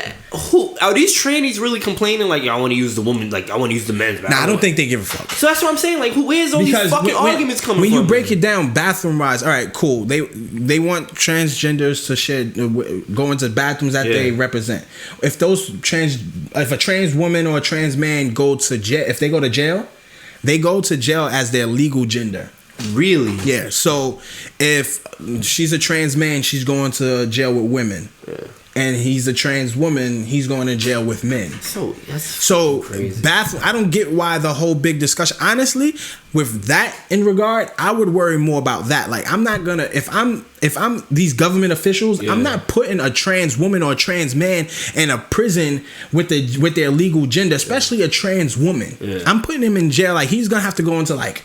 Who are these trannies really complaining? Like, I want to use the woman. Like, I want to use the men's bathroom. Nah, I don't think they give a fuck. So that's what I'm saying. Like, where's all these fucking arguments coming from? When you break it down, bathroom wise, all right, cool. They want transgenders to go into bathrooms that they represent. If a trans woman or a trans man go to jail, if they go to jail, they go to jail as their legal gender. Really? Yeah. So if she's a trans man, she's going to jail with women. Yeah. And he's a trans woman, he's going to jail with men. So crazy. Bathroom. I don't get why the whole big discussion. Honestly, with that in regard, I would worry more about that. Like, I'm not gonna if I'm these government officials, I'm not putting a trans woman or a trans man in a prison with their legal gender, especially a trans woman. Yeah. I'm putting him in jail. Like, he's gonna have to go into like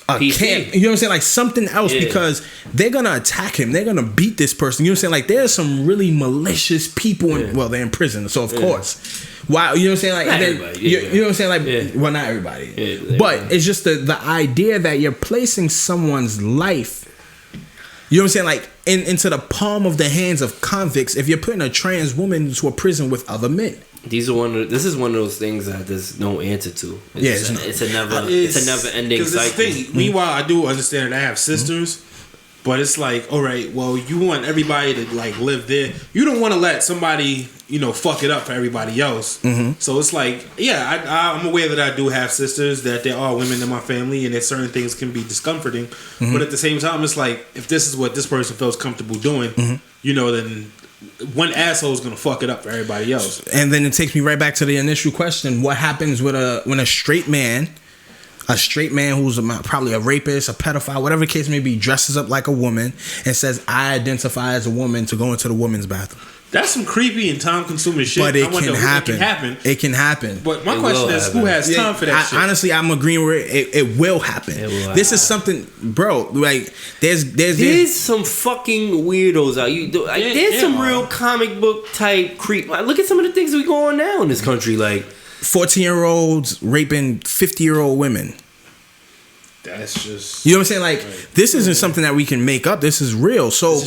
a camp, you know what I'm saying, like something else, because they're gonna attack him, they're gonna beat this person, you know what I'm saying, like there's some really malicious people well, they're in prison, so of course, why, you know what I'm saying, like then, you know what I'm saying, like well, not everybody, but it's just the idea that you're placing someone's life, you know what I'm saying, like into the palm of the hands of convicts if you're putting a trans woman into a prison with other men. This is one of those things that there's no answer to. It's a never ending cycle. Meanwhile, I do understand that I have sisters, but it's like, all right, well, you want everybody to like live there. You don't want to let somebody, fuck it up for everybody else. So it's like, I'm aware that I do have sisters, that there are women in my family, and that certain things can be discomforting. But at the same time, it's like, if this is what this person feels comfortable doing, then one asshole is gonna fuck it up for everybody else. And then it takes me right back to the initial question: what happens when a straight man who's probably a rapist, a pedophile, whatever the case may be, dresses up like a woman and says, "I identify as a woman," to go into the women's bathroom? That's some creepy and time-consuming shit. But it can happen. It can happen. But my question is, who has time for that shit? Honestly, I'm agreeing with it. It will happen. This is something, bro. Like, there's some fucking weirdos out. There's some real comic book type creep. Like, look at some of the things that we go on now in this country. Like 14-year-olds raping 50-year-old women. That's just, you know what I'm saying? Like, this isn't something that we can make up. This is real. So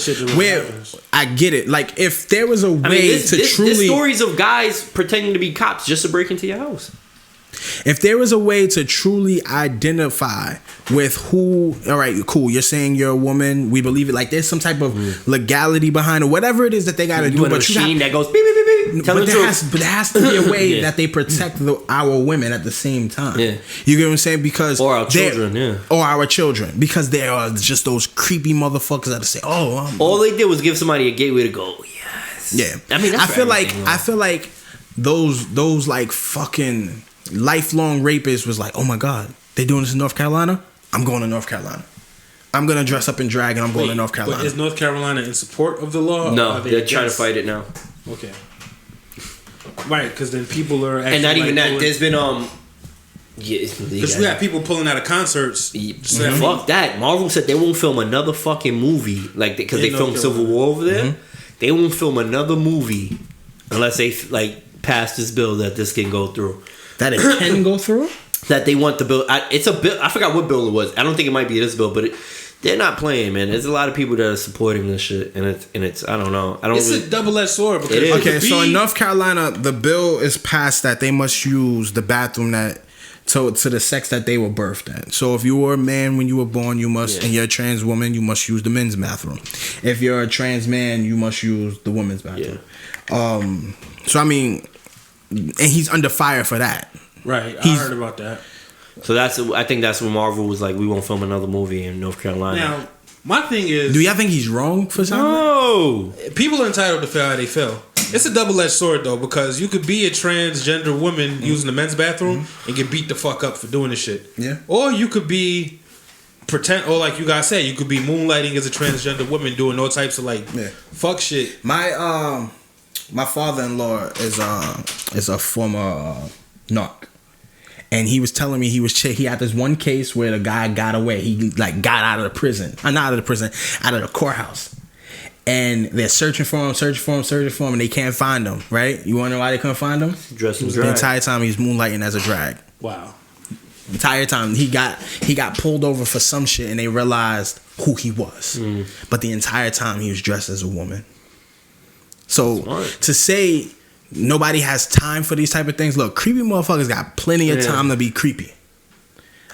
I get it. Like, if there was a way to truly, there's stories of guys pretending to be cops just to break into your house. If there was a way to truly identify with who, all right, cool, you're saying you're a woman, we believe it. Like, there's some type of legality behind it, whatever it is that they got to do. But a machine that goes beep beep beep beep. But there has to be a way that they protect our women at the same time. Yeah. You get what I'm saying? Because or our children, or our children, because there are just those creepy motherfuckers that say, "Oh, all they did was give somebody a gateway to go." Yes. Yeah. I mean, I feel like those like fucking lifelong rapists was like, "Oh my God, they doing this in North Carolina? I'm going to North Carolina." I'm gonna dress up in drag and I'm going to North Carolina. But is North Carolina in support of the law? No, they're trying to fight it now. Okay. Right, because then people are actually and not even like that. There's been because we have people pulling out of concerts. Fuck that. Marvel said they won't film another fucking movie because they filmed Civil War over there. They won't film another movie unless they like pass this bill that this can go through. That it can go through. That they want the bill. It's a bill. I forgot what bill it was. I don't think it might be this bill, but they're not playing, man. There's a lot of people that are supporting this shit, and it's I don't know. It's a double-edged sword. Because so in North Carolina, the bill is passed that they must use the bathroom to the sex that they were birthed at. So if you were a man when you were born, you must, and you're a trans woman, you must use the men's bathroom. If you're a trans man, you must use the women's bathroom. Yeah. So I mean, and he's under fire for that. Right, I heard about that. So I think that's when Marvel was like, we won't film another movie in North Carolina. Now, my thing is, do y'all think he's wrong for something? No, people are entitled to feel how they feel. It's a double-edged sword though, because you could be a transgender woman using the men's bathroom and get beat the fuck up for doing this shit. Yeah. Or you could be or like you guys said, you could be moonlighting as a transgender woman doing all types of fuck shit. My father-in-law is a former narc. And he was telling me he had this one case where the guy got away. He got out of the prison. Not out of the prison, out of the courthouse. And they're searching for him, and they can't find him, right? You wanna know why they couldn't find him? Dressed in drag. The entire time he's moonlighting as a drag. Wow. The entire time he got pulled over for some shit and they realized who he was. But the entire time he was dressed as a woman. So to say nobody has time for these type of things. Look, creepy motherfuckers got plenty of time to be creepy.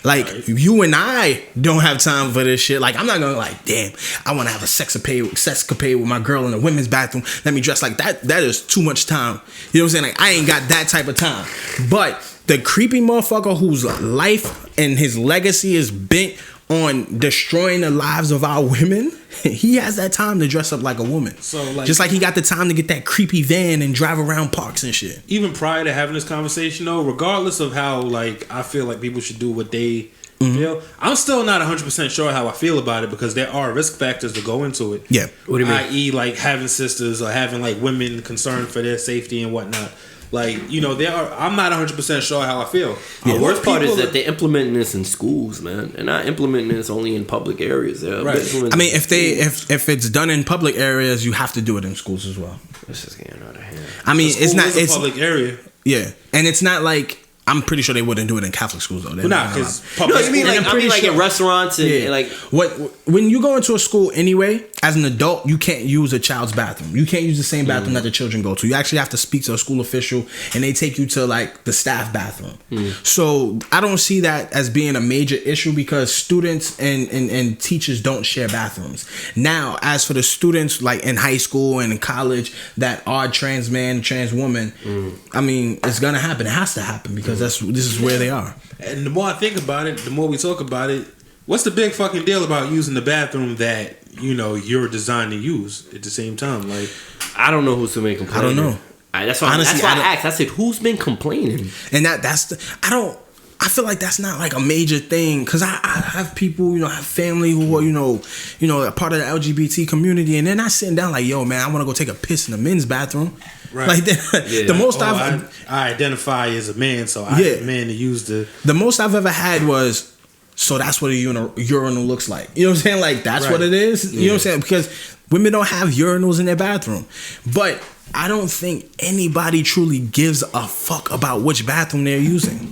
Like, you and I don't have time for this shit. Like, I'm not gonna damn, I want to have a sexcapade with my girl in the women's bathroom. Let me dress like that. That is too much time. You know what I'm saying? Like, I ain't got that type of time. But the creepy motherfucker whose life and his legacy is bent on destroying the lives of our women, he has that time to dress up like a woman. So just like he got the time to get that creepy van and drive around parks and shit. Even prior to having this conversation though, regardless of how I feel like people should do what they feel, I'm still not 100% sure how I feel about it, because there are risk factors to go into it. Yeah. What do you mean? I.e. having sisters or having women concerned for their safety and whatnot. I'm not 100% sure how I feel. The worst part is that they're implementing this in schools, man. They're not implementing this only in public areas. Right. I mean, if it's done in public areas, you have to do it in schools as well. This is getting out of hand. I mean, it's a public area. Yeah, and it's not like, I'm pretty sure they wouldn't do it in Catholic schools though. Because you mean in restaurants and when you go into a school anyway, as an adult, you can't use a child's bathroom. You can't use the same bathroom that the children go to. You actually have to speak to a school official, and they take you to the staff bathroom. So I don't see that as being a major issue, because students and teachers don't share bathrooms. Now, as for the students in high school and in college that are trans man, trans woman, I mean, it's gonna happen. It has to happen, because this is where they are. And the more I think about it, the more we talk about it, what's the big fucking deal about using the bathroom that you're designed to use at the same time? I don't know who's been complaining. I don't know. That's why I asked. I said, who's been complaining? And I feel like that's not a major thing, because I have people, I have family who are, a part of the LGBT community, and they're not sitting down yo, man, I want to go take a piss in the men's bathroom. Right. The most I identify as a man, so I'm a man to use the most I've ever had was, so that's what a urinal looks like. You know what I'm saying? That's what it is. You know what I'm saying? Because women don't have urinals in their bathroom. But I don't think anybody truly gives a fuck about which bathroom they're using.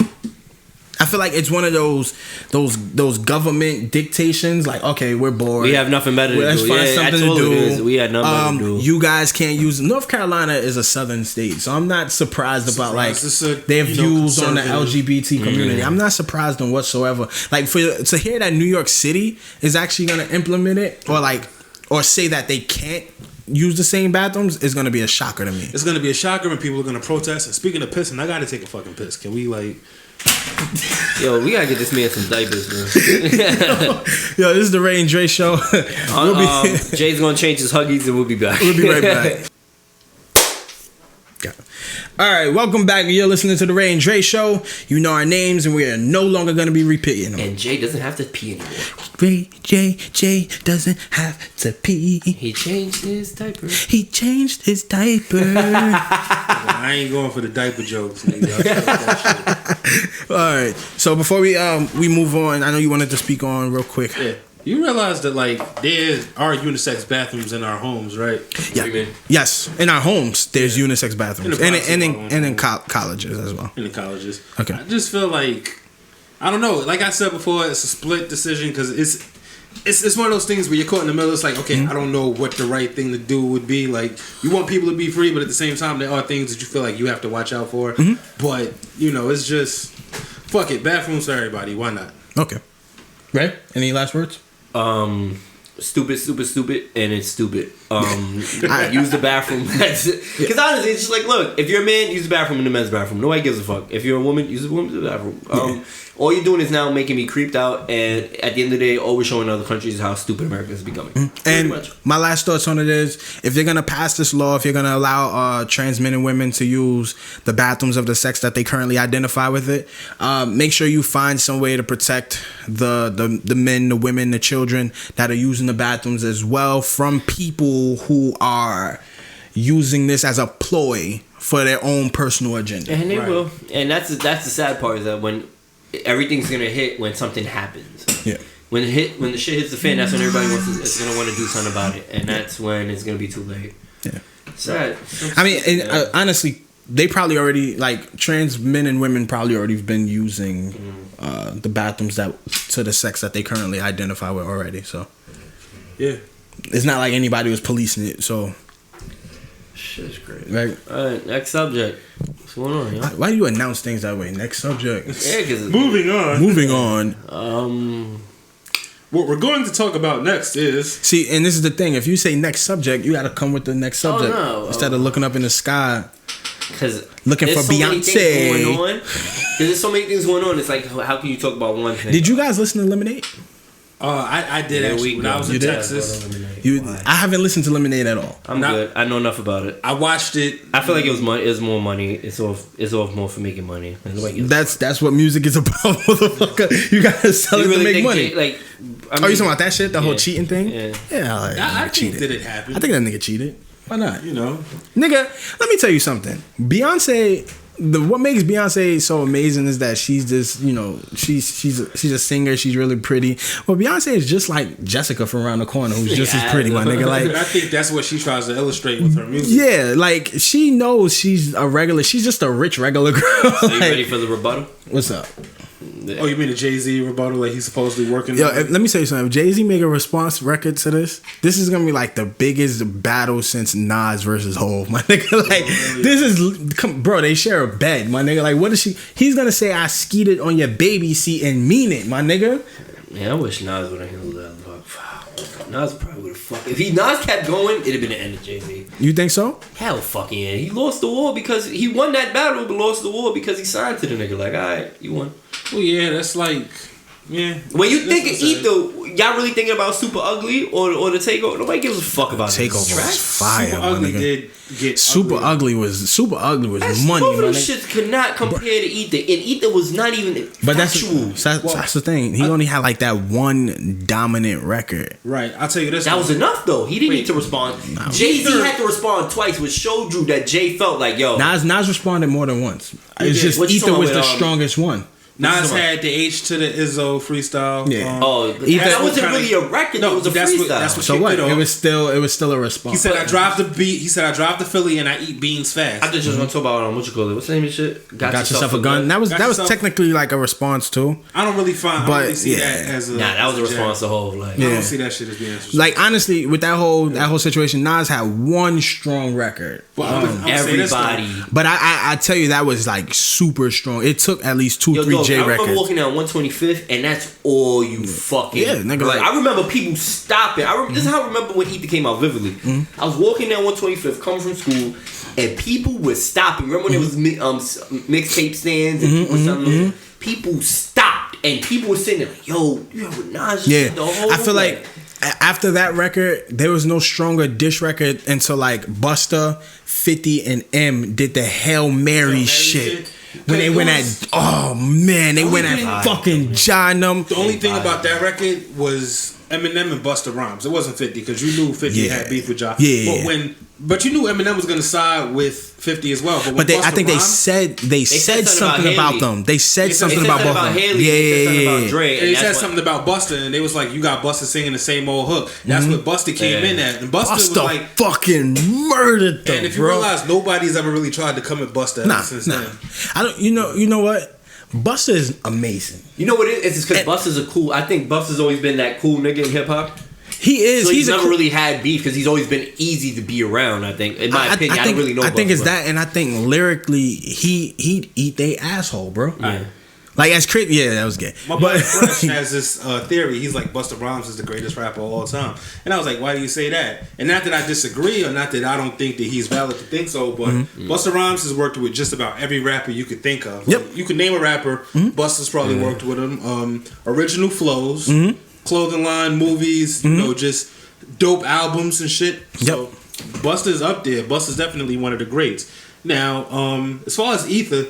I feel like it's one of those government dictations. Okay, we're bored. We have nothing better to do. Let's find something to do. We had nothing better to do. You guys can't use. North Carolina is a southern state, so I'm not surprised about their views on the LGBT community. I'm not surprised on whatsoever. To hear that New York City is actually going to implement it, or say that they can't use the same bathrooms, is going to be a shocker to me. It's going to be a shocker, and people are going to protest. And speaking of pissing, I got to take a fucking piss. Can we Yo, we gotta get this man some diapers, man. Yo, this is the Ray and Dre Show. Jay's gonna change his Huggies, and we'll be back. We'll be right back. Alright, welcome back. You're listening to the Ray and Dre Show. You know our names, and we are no longer going to be repeating them. And Jay doesn't have to pee anymore. Ray J doesn't have to pee. He changed his diaper. He changed his diaper. I ain't going for the diaper jokes. Nigga. All right. So before we move on, I know you wanted to speak on real quick. Yeah. You realize that like there are unisex bathrooms in our homes, right? Yeah. Yes. In our homes, there's unisex bathrooms, and in colleges as well. In the colleges. Okay. I just feel like I don't know. Like I said before, it's a split decision because it's one of those things where you're caught in the middle. It's like, okay, I don't know what the right thing to do would be. Like, you want people to be free, but at the same time, there are things that you feel like you have to watch out for. But, it's just, fuck it. Bathrooms for everybody. Why not? Okay. Ray, any last words? Stupid, and it's stupid. Use the bathroom. Because honestly, it's just like, look, if you're a man, use the bathroom in the men's bathroom. Nobody gives a fuck. If you're a woman, use the women's bathroom. All you're doing is now making me creeped out, and at the end of the day, always showing other countries how stupid America is becoming. And my last thoughts on it is, if they're gonna pass this law, if you're gonna allow trans men and women to use the bathrooms of the sex that they currently identify with it, make sure you find some way to protect the men, the women, the children that are using the bathrooms as well from people who are using this as a ploy for their own personal agenda. And they will. And that's the sad part, is that when everything's gonna hit when something happens. Yeah. When the shit hits the fan, that's when everybody is gonna want to do something about it, and that's when it's gonna be too late. Yeah. Sad. I mean, honestly, they probably already, like, trans men and women probably already been using the bathrooms that to the sex that they currently identify with already. So yeah, it's not like anybody was policing it. So shit's great. Right. All right. Next subject. What's going on, yo? Why do you announce things that way? Next subject. Yeah, because Moving on. What we're going to talk about next is... See, and this is the thing. If you say next subject, you got to come with the next subject. Instead of looking up in the sky. Because looking for Beyonce. Because there's so many things going on. It's like, how can you talk about one thing? Did you guys listen to Lemonade? I did actually. When I was in Texas. I haven't listened to Lemonade at all. I'm good. I know enough about it. I watched it. I feel like it was money. It's more money. It's off more for making money. That's what music is about, motherfucker. You gotta sell it to make money. You talking about that shit? The whole cheating thing? Yeah. I think that it happened. I think that nigga cheated. Why not? Nigga, let me tell you something. Beyonce. What makes Beyonce so amazing is that she's just, she's a singer. She's really pretty. Well, Beyonce is just like Jessica from around the corner, who's just as pretty, my nigga. Like, I think that's what she tries to illustrate with her music. Yeah, like she knows she's a regular. She's just a rich regular girl. So you ready for the rebuttal? What's up? Oh, you mean the Jay-Z rebuttal? Like he's supposedly working? Yo, let me tell you something. If Jay-Z make a response record to this is gonna be like the biggest battle since Nas versus Hov, my nigga. Like, this is, bro, they share a bed, my nigga. Like, what is she? He's gonna say, I skeeted on your baby seat and mean it, my nigga. Yeah, I wish Nas would have handled that. Nas probably would have fucked. If Nas kept going, it'd have been the end of Jay-Z. You think so? Hell fucking yeah. He lost the war because he won that battle, but lost the war because he signed to the nigga. Like, alright, you won. Well, yeah, that's like, yeah. When you think of Ether, y'all really thinking about Super Ugly or the Takeover? Nobody gives a fuck about Takeover was fire. Super Ugly did get Super Ugly was money. Both of them shits could not compare to Ether, and Ether was not even factual. That's the thing. He only had like that one dominant record. Right. I'll tell you this. That was enough though. He didn't need to respond. Jay-Z had to respond twice, which showed you that Jay felt like, yo. Nas responded more than once. It's just Ether was the strongest one. Nas had the H to the Izzo freestyle. Yeah. That wasn't really a record. No, it was a freestyle. That's what so what? It was still a response. He said, I drive the beat. He said, I drive the Philly and I eat beans fast. I just want to talk about what you call it. What's the name of shit? Got yourself a gun. That was technically like a response too. I don't really see that as a. Nah, that was a response to Hov. Like, I don't see that shit as being. Like, honestly, with that whole situation, Nas had one strong record. Well, everybody. But I tell you, that was like super strong. It took at least 2-3 J records. I remember walking down 125th, and that's all you fucking. Yeah, nigga. Like, I remember people stopping. This is how I remember when Ether came out vividly. I was walking down 125th, coming from school, and people were stopping. Remember when it was mixtape stands and people were selling people stopped, and people were sitting there like, yo, you heard what Nas did the whole I feel like after that record, there was no stronger diss record until like Busta, 50, and M did the Hail Mary shit. when they went at they went at fucking John. The only thing about that record was Eminem and Busta Rhymes. It wasn't 50 because you knew 50 had beef with Ja. But you knew Eminem was gonna side with 50 as well. But I think they said something about them. They said something about both of them. Haley, they said something about Dre. They said something about Busta, and they was like, "You got Busta singing the same old hook." That's what Busta came in at, and Busta was like, fucking murdered them. And if you realize, nobody's ever really tried to come at Busta since then. I don't. You know what? Busta is amazing. You know what it is? It's because Busta's I think Busta's always been that cool nigga in hip hop. He is. So he's never really had beef because he's always been easy to be around. I think, in my opinion, I don't really know. I think it's that, and I think lyrically, he eat they asshole, bro. Yeah. Like as crazy. Yeah, that was gay. My boy Fresh has this theory. He's like, Busta Rhymes is the greatest rapper of all time, and I was like, why do you say that? And not that I disagree, or not that I don't think that he's valid to think so, but Busta Rhymes has worked with just about every rapper you could think of. Yep. Like, you could name a rapper. Busta's probably worked with him. Original flows, clothing line, movies, you know, just dope albums and shit. So Busta's up there. Busta's definitely one of the greats. Now, as far as Ether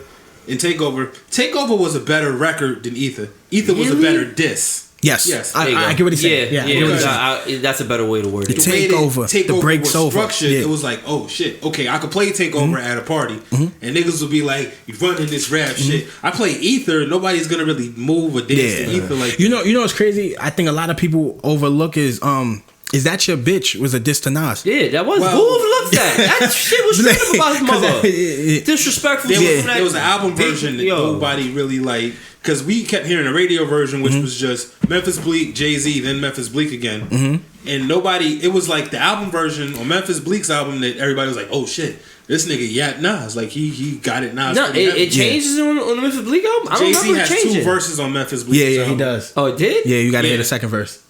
and Takeover was a better record than Ether. Ether was a better diss. Yes. I get what he's saying. Yeah. That's a better way to word it. Takeover, the breaks over. It was like, oh shit, okay, I could play Takeover at a party, and niggas would be like, "You running this rap shit." I play Ether, nobody's gonna really move or dance to Ether like. You know what's crazy? I think a lot of people overlook is That Your Bitch was a diss to Nas. Yeah, that was. Who overlooked that? That shit was straight about his mother. Disrespectful. There was an album version that nobody really like. Because we kept hearing a radio version, which was just Memphis Bleek, Jay-Z, then Memphis Bleek again. And nobody, it was like the album version on Memphis Bleek's album that everybody was like, oh shit, this nigga Yat Nas. Like, he got it Nas. No, it changes on the Memphis Bleek album? I don't Jay-Z remember has 2 verses on Memphis Bleek's album. Yeah, he does. Oh, it did? Yeah, you gotta hear the second verse.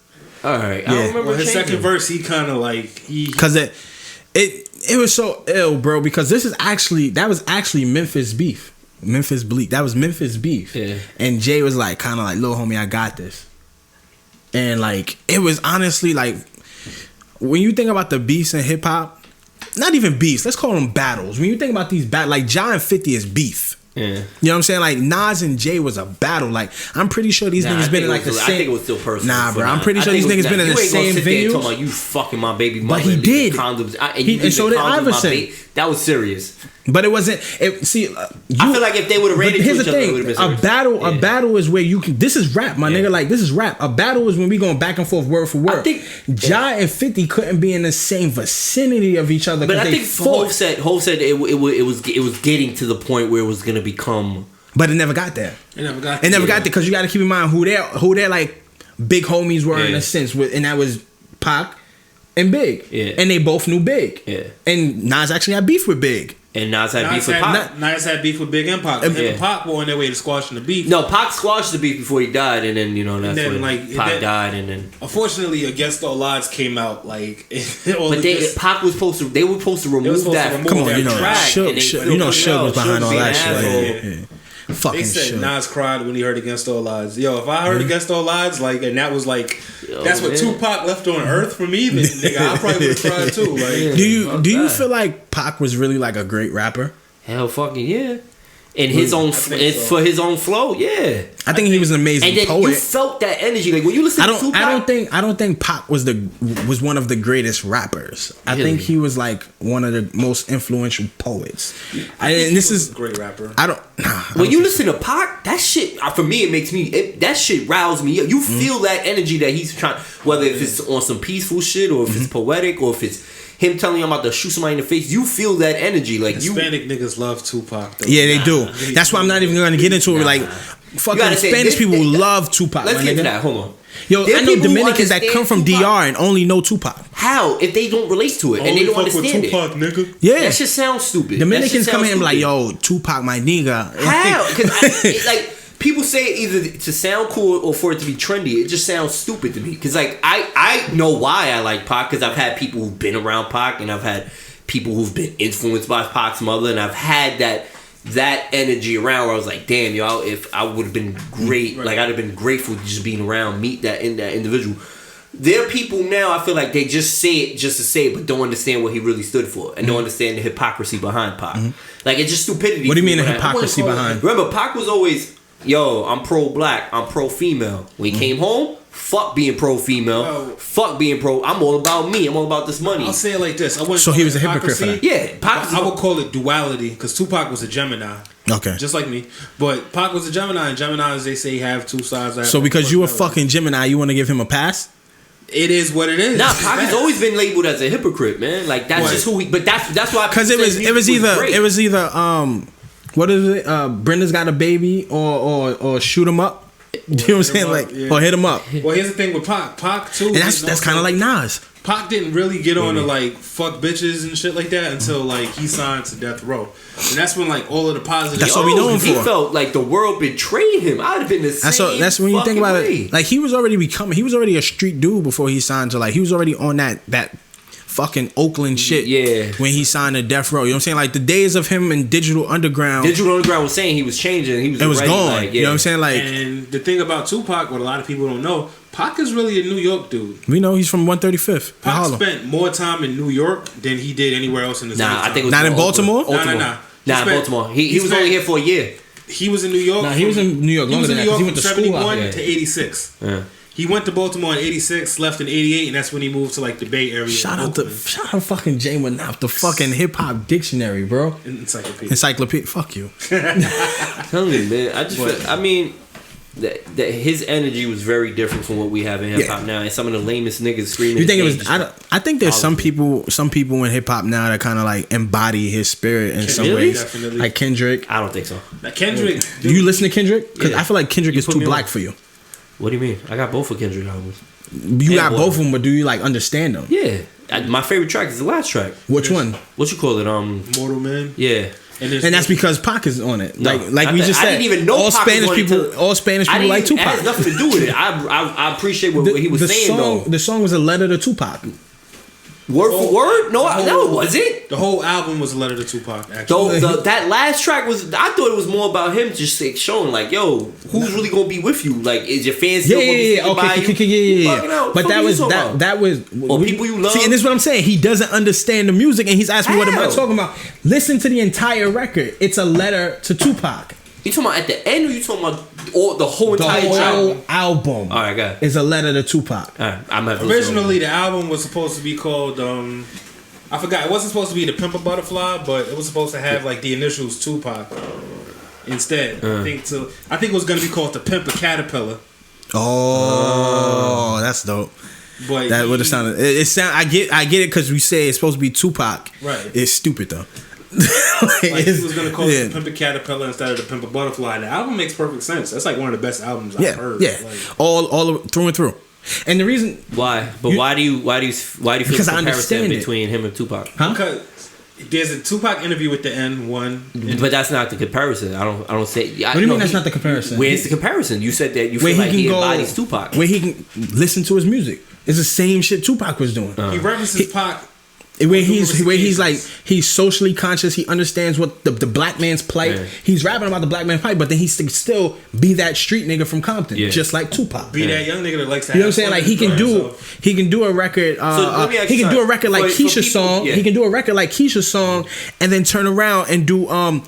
All right. I don't remember his second verse, he kind of like... Because it was so ill, bro, because that was actually Memphis beef. Memphis Bleek. That was Memphis beef. Yeah. And Jay was like, kind of like, little homie, I got this. And like, it was honestly like, when you think about the beefs in hip hop, not even beefs, let's call them battles. When you think about these battles, like John 50 is beef. Yeah. You know what I'm saying? Like Nas and Jay was a battle. Like I'm pretty sure these niggas been in like the same. I think it was still personal. Nah, bro. I'm pretty sure these niggas been in the same venue. Talking about you fucking my baby mother. But he did. Condoms. And so did Iverson. That was serious. But it wasn't. I feel like if they would have ran into each other, it would have been serious. A battle is where you can. This is rap, my nigga. Like this is rap. A battle is when we going back and forth, word for word. I think Ja and 50 couldn't be in the same vicinity of each other. But I think Hov said it was getting to the point where it was gonna become. But it never got there. It never got there because you got to keep in mind who their like big homies were in a sense, and that was Pac and Big. Yeah. And they both knew Big. Yeah. And Nas actually had beef with Big. And Nas had beef with Pac. Nas had beef with Big and Pac. And Pac were on their way to squashing the beef. No, Pac squashed the beef before he died, and then Pac died, and then unfortunately, Against All Odds came out like. But Pac was supposed to. They were supposed to remove that. Come on, Suge was behind all that shit. They said Nas cried when he heard Against All Odds. Yo, if I heard Against All Odds, like, and that was like, that's what Tupac left on earth for me, then nigga, I probably would have cried too. Like, do you feel like Pac was really like a great rapper? Hell, fucking yeah. In his own, for his own flow, yeah. I think he was an amazing and then poet. You felt that energy, like when you listen to Tupac. I don't think Pac was one of the greatest rappers. I think he was like one of the most influential poets. And this is a great rapper. When you listen to Pac, that shit for me, it makes me that shit riles me up. You feel that energy that he's trying, whether if it's on some peaceful shit or if it's poetic or if it's him telling you I'm about to shoot somebody in the face, you feel that energy. Like Hispanic niggas love Tupac though. Yeah, they do. That's why I'm not even going to get into it. Like fucking Spanish people love Tupac. Let's get to that. Hold on. Yo, I know Dominicans that come from DR and only know Tupac. How? If they don't relate to it and they don't understand Tupac, nigga. Yeah. That shit sounds stupid. Dominicans come in like, yo, Tupac my nigga. How? Because like people say it either to sound cool or for it to be trendy. It just sounds stupid to me. Because like I know why I like Pac, because I've had people who've been around Pac and I've had people who've been influenced by Pac's mother, and I've had that energy around where I was like, damn, yo, if I would have been great, like I'd have been grateful just being around, meet that individual. There are people now, I feel like they just say it just to say it, but don't understand what he really stood for, and don't understand the hypocrisy behind Pac. Like, it's just stupidity. What do you mean the hypocrisy behind? Remember, Pac was always, yo, I'm pro-black, I'm pro-female. When he came home, fuck being pro-female, fuck being pro. I'm all about me. I'm all about this money. I'll say it like this. So he was a hypocrite for that? Yeah, Pac. I would call it duality because Tupac was a Gemini. Okay. Just like me. But Pac was a Gemini, and Geminis, they say, have two sides. So because you a fucking Gemini, you want to give him a pass? It is what it is. Nah, Pac has always been labeled as a hypocrite, man. Like, that's just who he. But that's why. Because it was either what is it? Brenda's Got a Baby or Shoot 'Em Up. You know what I'm saying? Like, or Hit 'Em Up. Well, here's the thing with Pac. Pac too. And that's kind of like Nas. Pac didn't really get on to like fuck bitches and shit like that until like he signed to Death Row, and that's when like all of the positive. That's what we know him for. He felt like the world betrayed him. I'd have been the same. That's when you think about way. it. Like he was already a street dude before he signed to like he was already on that fucking Oakland shit. Yeah. When he signed to Death Row, you know what I'm saying? Like the days of him in Digital Underground. Digital Underground was saying he was changing. It was gone. You know what I'm saying? Like, and the thing about Tupac, what a lot of people don't know, Pac is really a New York dude. We know he's from 135th. Pac spent more time in New York than he did anywhere else in his lifetime. I think it was not in Baltimore. Nah, Baltimore. He was only here for a year. He was in New York. Nah, he was in New York longer than that. He went to school 71 to 86. Yeah. He went to Baltimore in 86, left in 88, and that's when he moved to like the Bay Area. Shout out fucking Jay Monop, the fucking hip hop dictionary, bro. Encyclopedia. Fuck you. Tell me, man. I mean, that his energy was very different from what we have in hip hop now. And some of the lamest niggas screaming. You think it was? I think there's some people in hip hop now that kind of like embody his spirit in some ways. Definitely. Like Kendrick. I don't think so. Like Kendrick. Do you listen to Kendrick? Because I feel like Kendrick is too black on. for you. What do you mean? I got both of Kendrick albums. You got both of them, but do you like understand them? Yeah. My favorite track is the last track. Which one? What you call it? Mortal Man. Yeah. And that's because Pac is on it. No, like we just said. I didn't even know all Pac Spanish was people. All Spanish people like Tupac. It has nothing to do with it. I appreciate what he was saying though. The song was a letter to Tupac. Word for word? No, it wasn't. The whole album was a letter to Tupac, actually. That last track was, I thought it was more about him just like showing, like, yo, who's really gonna be with you? Like, is your fans still gonna be sticking by you? Yeah. But that was people you love. See, and this is what I'm saying. He doesn't understand the music, and he's asking me, what am I talking about? Listen to the entire record. It's a letter to Tupac. You talking about at the end, or you talking about the whole entire track? Album. All right, got it. Is a letter to Tupac. All right, I'm originally the album was supposed to be called I forgot. It wasn't supposed to be the Pimp a Butterfly, but it was supposed to have like the initials Tupac instead. I think it was going to be called the Pimp a Caterpillar. Oh, that's dope. But that would have sounded. I get it because we say it's supposed to be Tupac. Right. It's stupid though. Like he was gonna call it the Pimp a Caterpillar instead of the Pimp a Butterfly. The album makes perfect sense. That's like one of the best albums I've heard. Yeah, like, all through and through. And the reason why do you feel the comparison between him and Tupac? Because there's a Tupac interview at the end but that's not the comparison. I don't say. What do you mean that's not the comparison? Where's the comparison? You said that you feel like he embodies Tupac. Where he can listen to his music. It's the same shit Tupac was doing. He references Pac. Where he's like he's socially conscious. He understands what the black man's plight. Yeah. He's rapping about the black man's plight, but then he still be that street nigga from Compton, just like Tupac. Be that young nigga that likes to. You know what I'm saying? Like he can do a record. He can do a record like Keisha's song. He can do a record like Keisha's song, and then turn around and do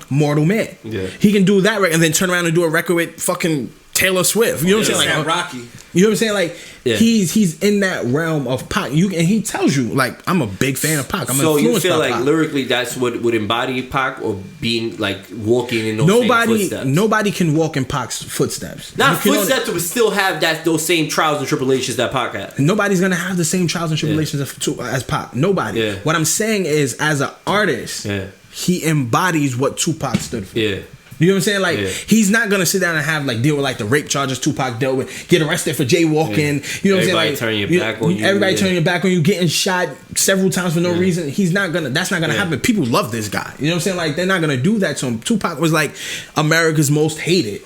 Mortal Man. Yeah. He can do that record and then turn around and do a record with fucking Taylor Swift. You know what I'm saying? Like Rocky. You know what I'm saying? Like he's in that realm of Pac. And he tells you like I'm a big fan of Pac. I'm so influenced you feel by like Pac. lyrically that's what would embody Pac, or being like walking in those same footsteps? Nobody can walk in Pac's footsteps. Not footsteps, but still have those same trials and tribulations that Pac had. Nobody's gonna have the same trials and tribulations as Pac. Nobody. Yeah. What I'm saying is, as an artist, he embodies what Tupac stood for. Yeah. You know what I'm saying? Like he's not gonna sit down and have like deal with like the rape charges Tupac dealt with, get arrested for jaywalking. You know what I'm saying? Like turning your back on you. Everybody turning your back on you, getting shot several times for no reason. That's not gonna happen. People love this guy. You know what I'm saying? Like they're not gonna do that to him. Tupac was like America's most hated.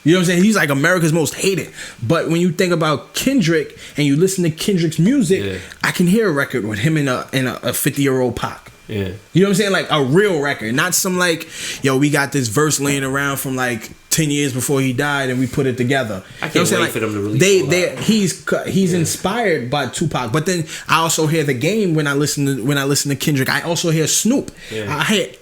You know what I'm saying? He's like America's most hated. But when you think about Kendrick and you listen to Kendrick's music, I can hear a record with him in a 50-year-old Pac. Yeah. You know what I'm saying? Like a real record, not some like, yo, we got this verse laying around from like 10 years before he died and we put it together. I can't wait for them to release he's inspired by Tupac, but then I also hear the Game when I listen to Kendrick. I also hear Snoop. Yeah.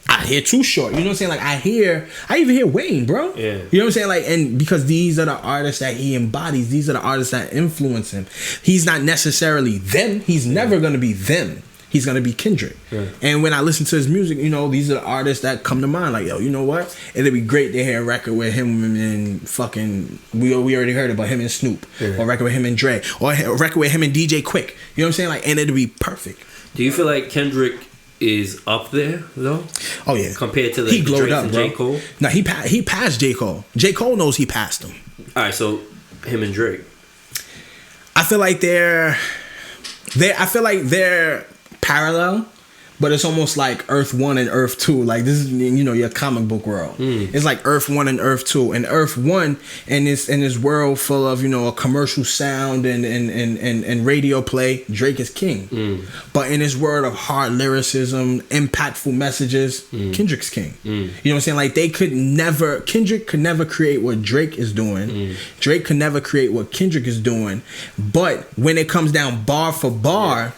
I hear Too Short. You know what I'm saying? Like I even hear Wayne, bro. Yeah. You know what I'm saying? Like, and because these are the artists that he embodies, these are the artists that influence him. He's not necessarily them. He's never gonna be them. He's gonna be Kendrick. Yeah. And when I listen to his music, you know, these are the artists that come to mind. Like, yo, you know what? It'd be great to hear a record with him and fucking we already heard about him and Snoop, or a record with him and Dre, or a record with him and DJ Quick. You know what I'm saying? Like, and it'd be perfect. Do you feel like Kendrick is up there though? Oh yeah, compared to he glowed Drake up, and bro. J. Cole. No, he passed J. Cole. J. Cole knows he passed him. All right, so him and Drake. I feel like they're parallel, but it's almost like Earth 1 and Earth 2. Like, this is, you know, your comic book world. It's like Earth 1 and Earth 2. And Earth 1 in this world full of, you know, a commercial sound and radio play, Drake is king. But in this world of hard lyricism, impactful messages, Kendrick's king. You know what I'm saying? Like, Kendrick could never create what Drake is doing. Drake could never create what Kendrick is doing. But when it comes down bar for bar,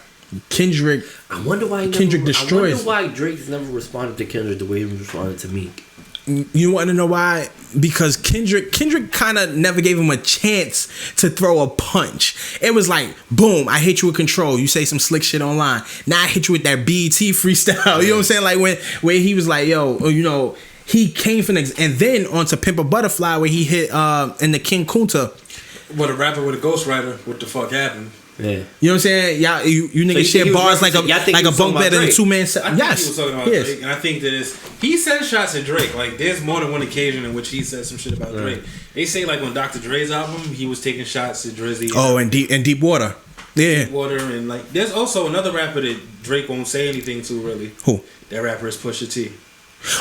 Kendrick destroys. I wonder why Drake's never responded to Kendrick the way he responded to Meek. You want to know why? Because Kendrick kind of never gave him a chance to throw a punch. It was like, boom, I hit you with Control. You say some slick shit online. Now I hit you with that BET freestyle. You know what I'm saying? Like when he was like, yo, you know, he came for next, and then onto Pimp a Butterfly where he hit in the King Kunta. What, a rapper with a ghostwriter? What the fuck happened? Yeah. You know what I'm saying? Y'all, you niggas share bars like a bunk bed and a 2-man set. Yes. He was talking about Drake, and I think that he sent shots at Drake. Like, there's more than one occasion in which he said some shit about Drake. They say, like, on Dr. Dre's album, he was taking shots at Drizzy. Oh, and Deep Water. Yeah. Deep Water, and like, there's also another rapper that Drake won't say anything to, really. Who? That rapper is Pusha T.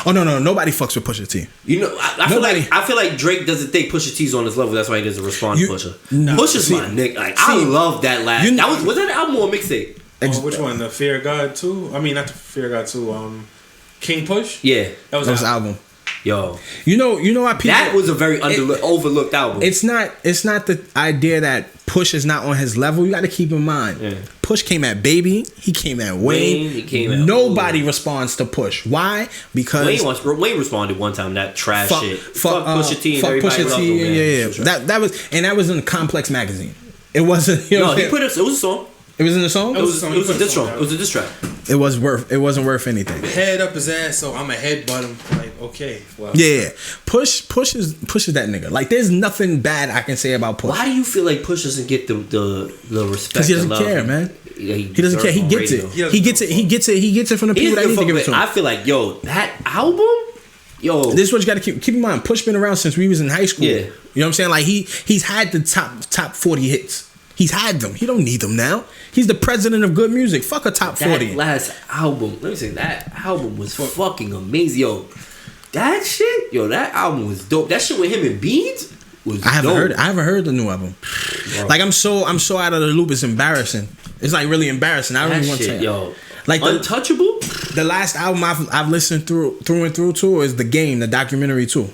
Oh no, nobody fucks with Pusha T. You know, I feel like Drake doesn't think Pusha T's on his level. That's why he doesn't respond to Pusha. No, Pusha's my nigga. Like, I love that last. That was that an album or a mixtape? Which one? The Fear of God 2? I mean, not the Fear of God 2. King Push. Yeah, that was the album. Yo, you know why people. That was a very overlooked album. It's not the idea that Push is not on his level. You got to keep in mind. Yeah. Push came at Baby. He came at Wayne. He came at nobody responds to Push. Why? Because Wayne responded one time that trash shit. Fuck Pusha T and fuck everybody Pusha T. Yeah. That was in the Complex magazine. It wasn't. You know, he put it. It was a song. It was in the song. It was a diss song. It was a diss track. It wasn't worth anything. Head up his ass, so I'm a headbutt him. Like, okay, well, yeah. Push is that nigga. Like, there's nothing bad I can say about Push. Why do you feel like Push doesn't get the respect? Because he doesn't care, man. He doesn't care. He gets it. He gets it from the people that need to give it to him. I feel like, yo, that album. Yo, this is what you got to keep in mind. Push been around since we was in high school. Yeah. You know what I'm saying? Like, he's had the top 40 hits. He's had them. He don't need them now. He's the president of good music. Fuck a top 40. That last album, let me say, that album was fucking amazing. Yo, that shit, that album was dope. That shit with him and Beans was dope. I haven't heard the new album. Bro. Like, I'm so out of the loop. It's embarrassing. It's like really embarrassing. I don't even want to. Yo, like Untouchable. The last album I've listened through and through to is The Game, the documentary too.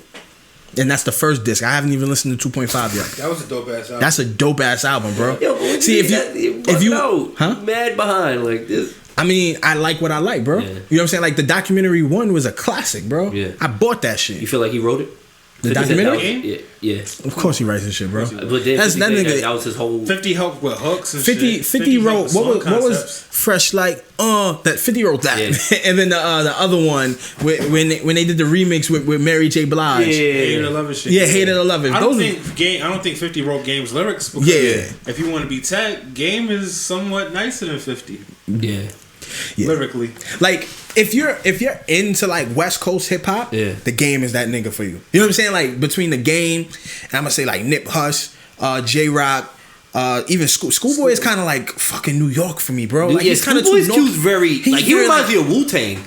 And that's the first disc. I haven't even listened to 2.5 yet. That was a dope ass album. That's a dope ass album, bro. Yo, see if you mad behind like this. I mean, I like what I like, bro. Yeah. You know what I'm saying? Like, the documentary 1 was a classic, bro. Yeah. I bought that shit. You feel like he wrote it? The documentary? Yeah. Of course he writes this shit, bro. But that's that nigga. That was his whole 50 helped with hooks and 50 wrote what was fresh like that 50 wrote that. Yeah. And then the other one when they did the remix with Mary J. Blige. Yeah, Hated or Love It shit. Yeah, Hated or Love It. I don't think 50 wrote Game's lyrics because if you want to be tech, Game is somewhat nicer than 50. Yeah. Lyrically. Like, if you're into like West Coast hip hop, The Game is that nigga for you. You know what I'm saying? Like, between The Game and I'm gonna say like Nip Hush, J Rock, even Schoolboy is kind of like fucking New York for me, bro. Like, he's kind of too Q's very like he reminds me of Wu-Tang.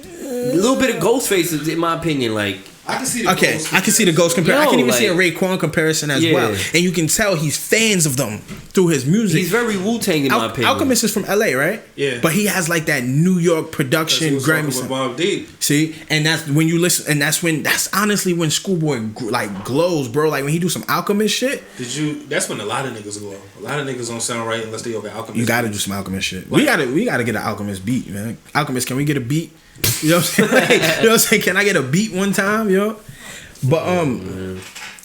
A little bit of Ghostface, in my opinion, like I can see the Okay, Ghost I can see the Ghost comparison. I can even see a like- Raekwon comparison as Yeah. well. And you can tell he's fans of them through his music. He's very Wu-Tang in my opinion. Alchemist is from LA, right? Yeah. But he has like that New York production, grimy with sound. Bob Deep. See, and that's when you listen, and that's honestly when Schoolboy like glows, bro. Like when he do some Alchemist shit, That's when a lot of niggas glow. A lot of niggas don't sound right unless they over Alchemist. you gotta do some Alchemist shit. We gotta get an Alchemist beat, man. Alchemist, can we get a beat? You know what I'm saying? You know what I'm saying? Can I get a beat one time, yo? But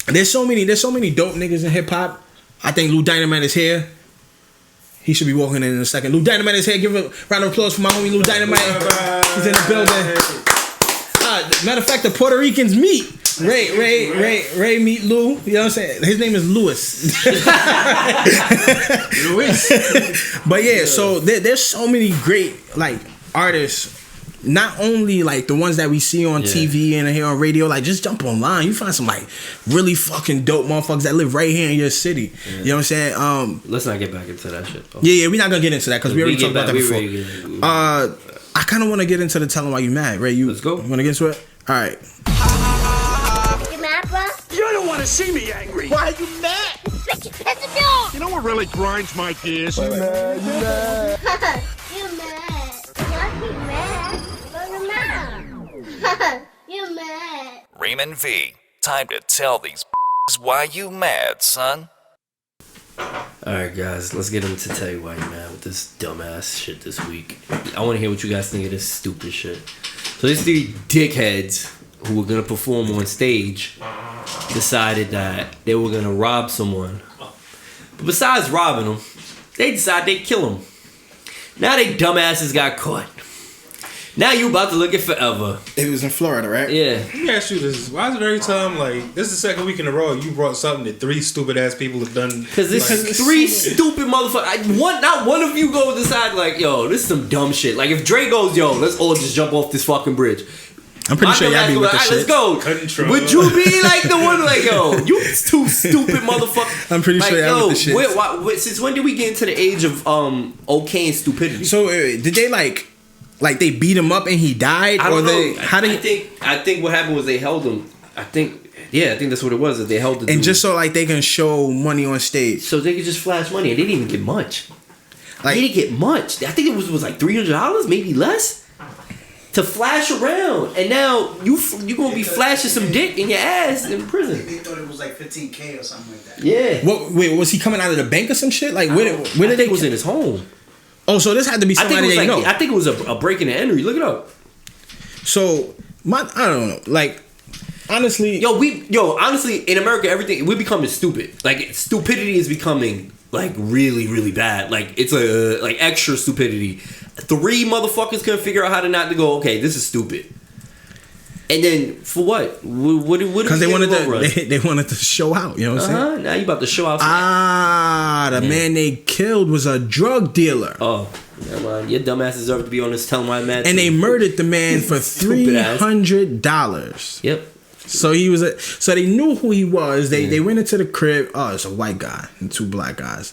there's so many dope niggas in hip hop. I think Lou Dynamite is here. He should be walking in a second. Lou Dynamite is here. Give a round of applause for my homie Lou Dynamite. He's in the building. Matter of fact, the Puerto Ricans meet. Ray meet Lou. You know what I'm saying? His name is Louis. But yeah, so there's so many great like artists. Not only like the ones that we see on TV and here on radio, like just jump online. You find some like really fucking dope motherfuckers that live right here in your city. Yeah. You know what I'm saying? Let's not get back into that shit though. Yeah, we're not gonna get into that because we already talked about that before. I kind of want to get into the Tell 'Em Why You Mad. Ray, let's go. You want to get into it? All right. You mad, bruh? You don't want to see me angry. Why are you mad? Bitch, you pissing me off. You know what really grinds my gears? You mad? You mad? You mad? Why you mad? You mad? Raymond V. Time to tell these why you mad, son. Alright guys, let's get into tell you why you mad with this dumbass shit this week. I want to hear what you guys think of this stupid shit. So these three dickheads who were going to perform on stage decided that they were going to rob someone. But besides robbing them, they decided they'd kill him. Now they dumbasses got caught. Now you about to look at forever. It was in Florida, right? Yeah. Let me ask you this. Why is it every time, like, this is the second week in a row you brought something that three stupid ass people have done? Because this is three stupid motherfuckers. Not one of you go decide, like, yo, this is some dumb shit. Like, if Dre goes, yo, let's all just jump off this fucking bridge. I'm pretty sure y'all be with the shit. Let's go. Control. Would you be like the one, like, yo, you two stupid motherfuckers? I'm pretty sure y'all with the shit. Since when did we get into the age of okay and stupidity? So, did they, like they beat him up and he died, I don't know. I think what happened was they held him. I think that's what it was. That they held the dude. And just so like they can show money on stage, so they could just flash money, and they didn't even get much. Like, they didn't get much. I think it was like $300, maybe less, to flash around. And now you gonna be flashing some dick in your ass in prison. They thought it was like $15,000 or something like that. Yeah. Wait, was he coming out of the bank or some shit? Like where did they? Was in his home. Oh, so this had to be somebody they know. I think it was a break in the entry. Look it up. So I don't know. Like honestly, honestly, in America, everything we're becoming stupid. Like stupidity is becoming like really, really bad. Like it's like extra stupidity. Three motherfuckers couldn't figure out how to not to go. Okay, this is stupid. And then for what? What? Because they wanted to show out. You know what I'm saying? Now you about to show out. The man they killed was a drug dealer. Oh, never mind. Your dumbass deserve to be on this Tell 'Em Why I'm Mad. And they murdered the man for $300. Yep. So so they knew who he was. They went into the crib. Oh, it's a white guy and two black guys.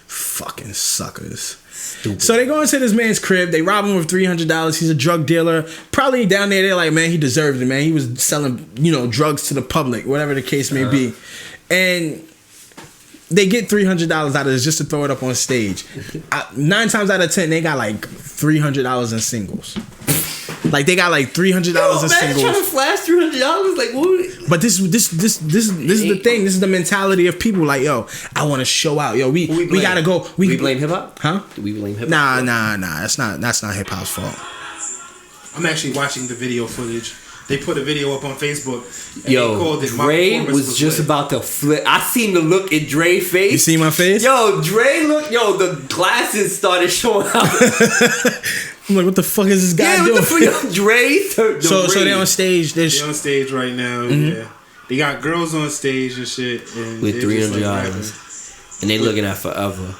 Fucking suckers. Stupid. So they go into this man's crib. They rob him with $300. He's a drug dealer. Probably down there, they're like, man, he deserved it, man. He was selling, drugs to the public, whatever the case may be. And they get $300 out of this just to throw it up on stage. 9 times out of 10, they got like $300 in singles. Like they got like $300 in singles. Trying to flash $300, like what? But this is the thing. This is the mentality of people. Like, yo, I want to show out. Yo, we gotta go. We blame hip hop, huh? Do we blame hip hop? Nah. That's not hip hop's fault. I'm actually watching the video footage. They put a video up on Facebook. And yo, they called it Dre was just about to flip. I seen the look in Dre's face. You see my face? Yo, Dre look. Yo, the glasses started showing out. I'm like, what the fuck is this guy doing? What the fuck, Dre? So they on stage. They're on stage right now. Mm-hmm. Yeah, they got girls on stage and shit. And with $300, and they looking at forever.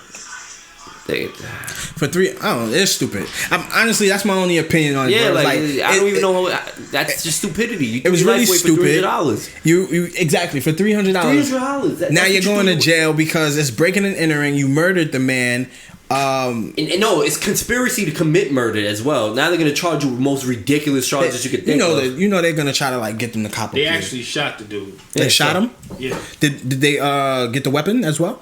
For I don't know. It's stupid. Honestly, that's my only opinion on it. Yeah, bro. like I don't even know. That's just stupidity. It was really stupid. For $300. You exactly for $300. $300. Now you're going to jail because it's breaking and entering. You murdered the man. And no, it's conspiracy to commit murder as well. Now they're gonna charge you with most ridiculous charges you could think of. You know they're gonna try to like get them to cop a plea. They actually shot the dude. They shot him? Yeah. Did they get the weapon as well?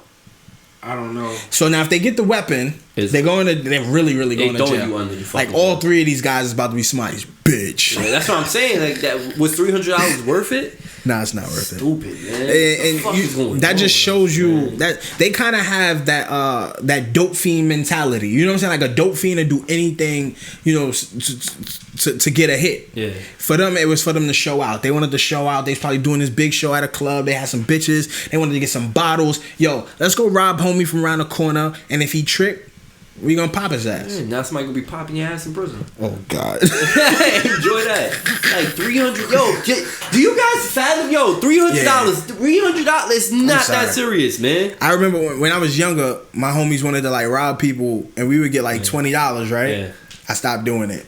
I don't know. So now if they get the weapon, they're really going to jail. You under the like all three of these guys is about to be somebody's bitch. Yeah, that's what I'm saying. Like that was $300 worth it? Nah, it's not worth Stupid, it. Man. And that just shows you that they kind of have that dope fiend mentality. You know what I'm saying? Like a dope fiend to do anything, to get a hit. Yeah. For them, it was for them to show out. They wanted to show out. They was probably doing this big show at a club. They had some bitches. They wanted to get some bottles. Yo, let's go rob homie from around the corner. And if he trick, we gonna pop his ass. Yeah, now somebody gonna be popping your ass in prison. Oh God. Enjoy that. Like $300. Yo, do you guys fathom? Yo, $300. $300 is not that serious, man. I remember when I was younger, my homies wanted to like rob people, and we would get like $20, right? Yeah. I stopped doing it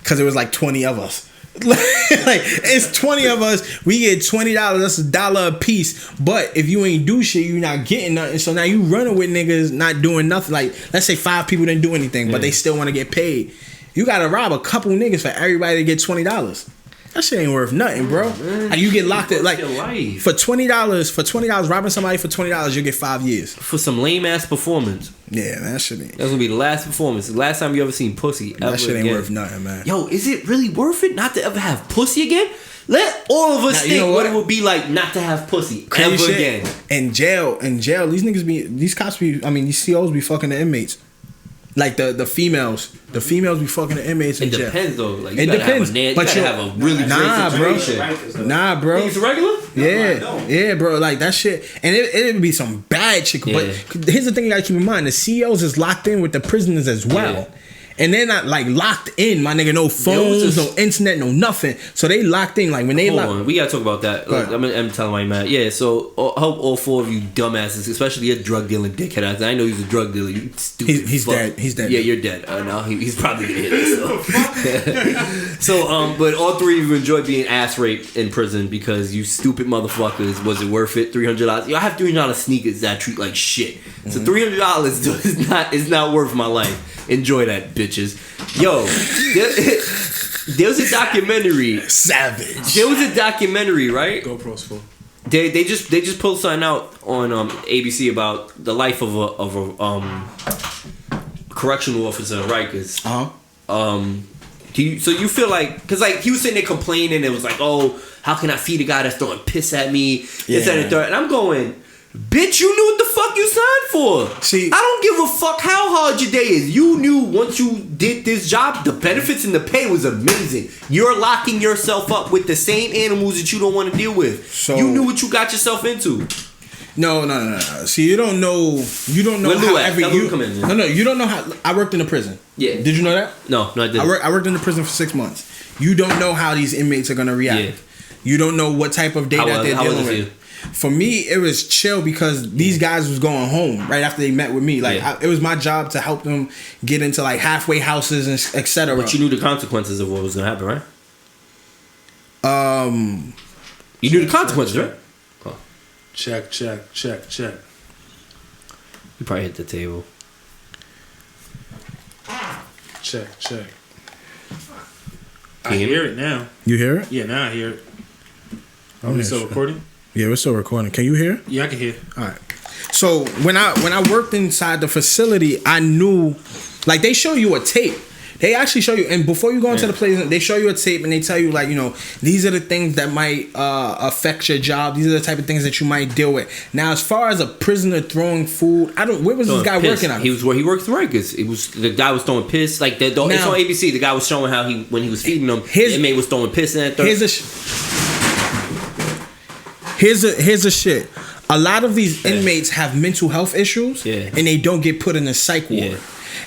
because it was like 20 of us. Like it's 20 of us, we get $20, that's $1 a piece. But if you ain't do shit, you're not getting nothing. So now you running with niggas not doing nothing. Like let's say 5 people didn't do anything, but they still want to get paid. You gotta rob a couple niggas for everybody to get $20. That shit ain't worth nothing, bro. And you get locked in like for $20, robbing somebody for $20, you get 5 years for some lame ass performance. Yeah, man, that shit ain't. That's gonna be the last performance. The last time you ever seen pussy ever. That shit ain't again. worth nothing, man. Yo, is it really worth it not to ever have pussy again? Let all of us think what it would be like not to have pussy ever again. In jail, these cops these COs be fucking the inmates. Like the females be fucking the inmates in jail. It depends though. Like it depends. But you have a really great situation. Nah, bro. Think it's regular? Yeah, bro. Like that shit, and it would be some bad shit. But here's the thing you gotta keep in mind: the CEOs is locked in with the prisoners as well. Yeah. And they're not like locked in, my nigga. No phones, no internet, no nothing. So they locked in. Like when they Hold on, we gotta talk about that. Look, I'm telling why you mad. Yeah, so I hope all 4 of you dumbasses, especially a drug dealing dickhead. I know he's a drug dealer. You stupid. He's dead. He's dead. Yeah, you're dead. No, he's probably gonna hit us. So, but all 3 of you enjoy being ass raped in prison because you stupid motherfuckers. Was it worth it? $300. Yo, I have $300 sneakers that I treat like shit. So $300 is not worth my life. Enjoy that, bitches. Yo, there was a documentary. Savage. There was a documentary, right? GoPro's full. They just pulled something out on ABC about the life of a correctional officer in Rikers. So you feel like, because like he was sitting there complaining, it was like, oh, how can I feed a guy that's throwing piss at me? This, that, and third. And I'm going, bitch, you knew what the fuck you signed for. See, I don't give a fuck how hard your day is. You knew once you did this job, the benefits and the pay was amazing. You're locking yourself up with the same animals that you don't want to deal with. So you knew what you got yourself into. No. See, you don't know how every you don't know how. I worked in a prison. Yeah. Did you know that? No, I didn't. I worked in the prison for 6 months. You don't know how these inmates are gonna react. Yeah. You don't know what type of day that they're dealing with. For me, it was chill because these guys was going home right after they met with me. Like it was my job to help them get into like halfway houses and etc. But you knew the consequences of what was gonna happen, right? You knew the consequences, right? Oh. Check. You probably hit the table. Check. I hear it now. You hear it? Yeah, now I hear it. Are we still recording? Yeah, we're still recording. Can you hear? Yeah, I can hear. All right. So when I worked inside the facility, I knew, like they show you a tape. They actually show you, and before you go into the place, they show you a tape and they tell you like, these are the things that might affect your job. These are the type of things that you might deal with. Now, as far as a prisoner throwing food, where was this guy working at? He was where he worked in Rikers. It was the guy was throwing piss. Like it's on ABC. The guy was showing how when he was feeding them, the inmate was throwing piss in that. Here's a shit. A lot of these inmates have mental health issues, and they don't get put in a psych ward.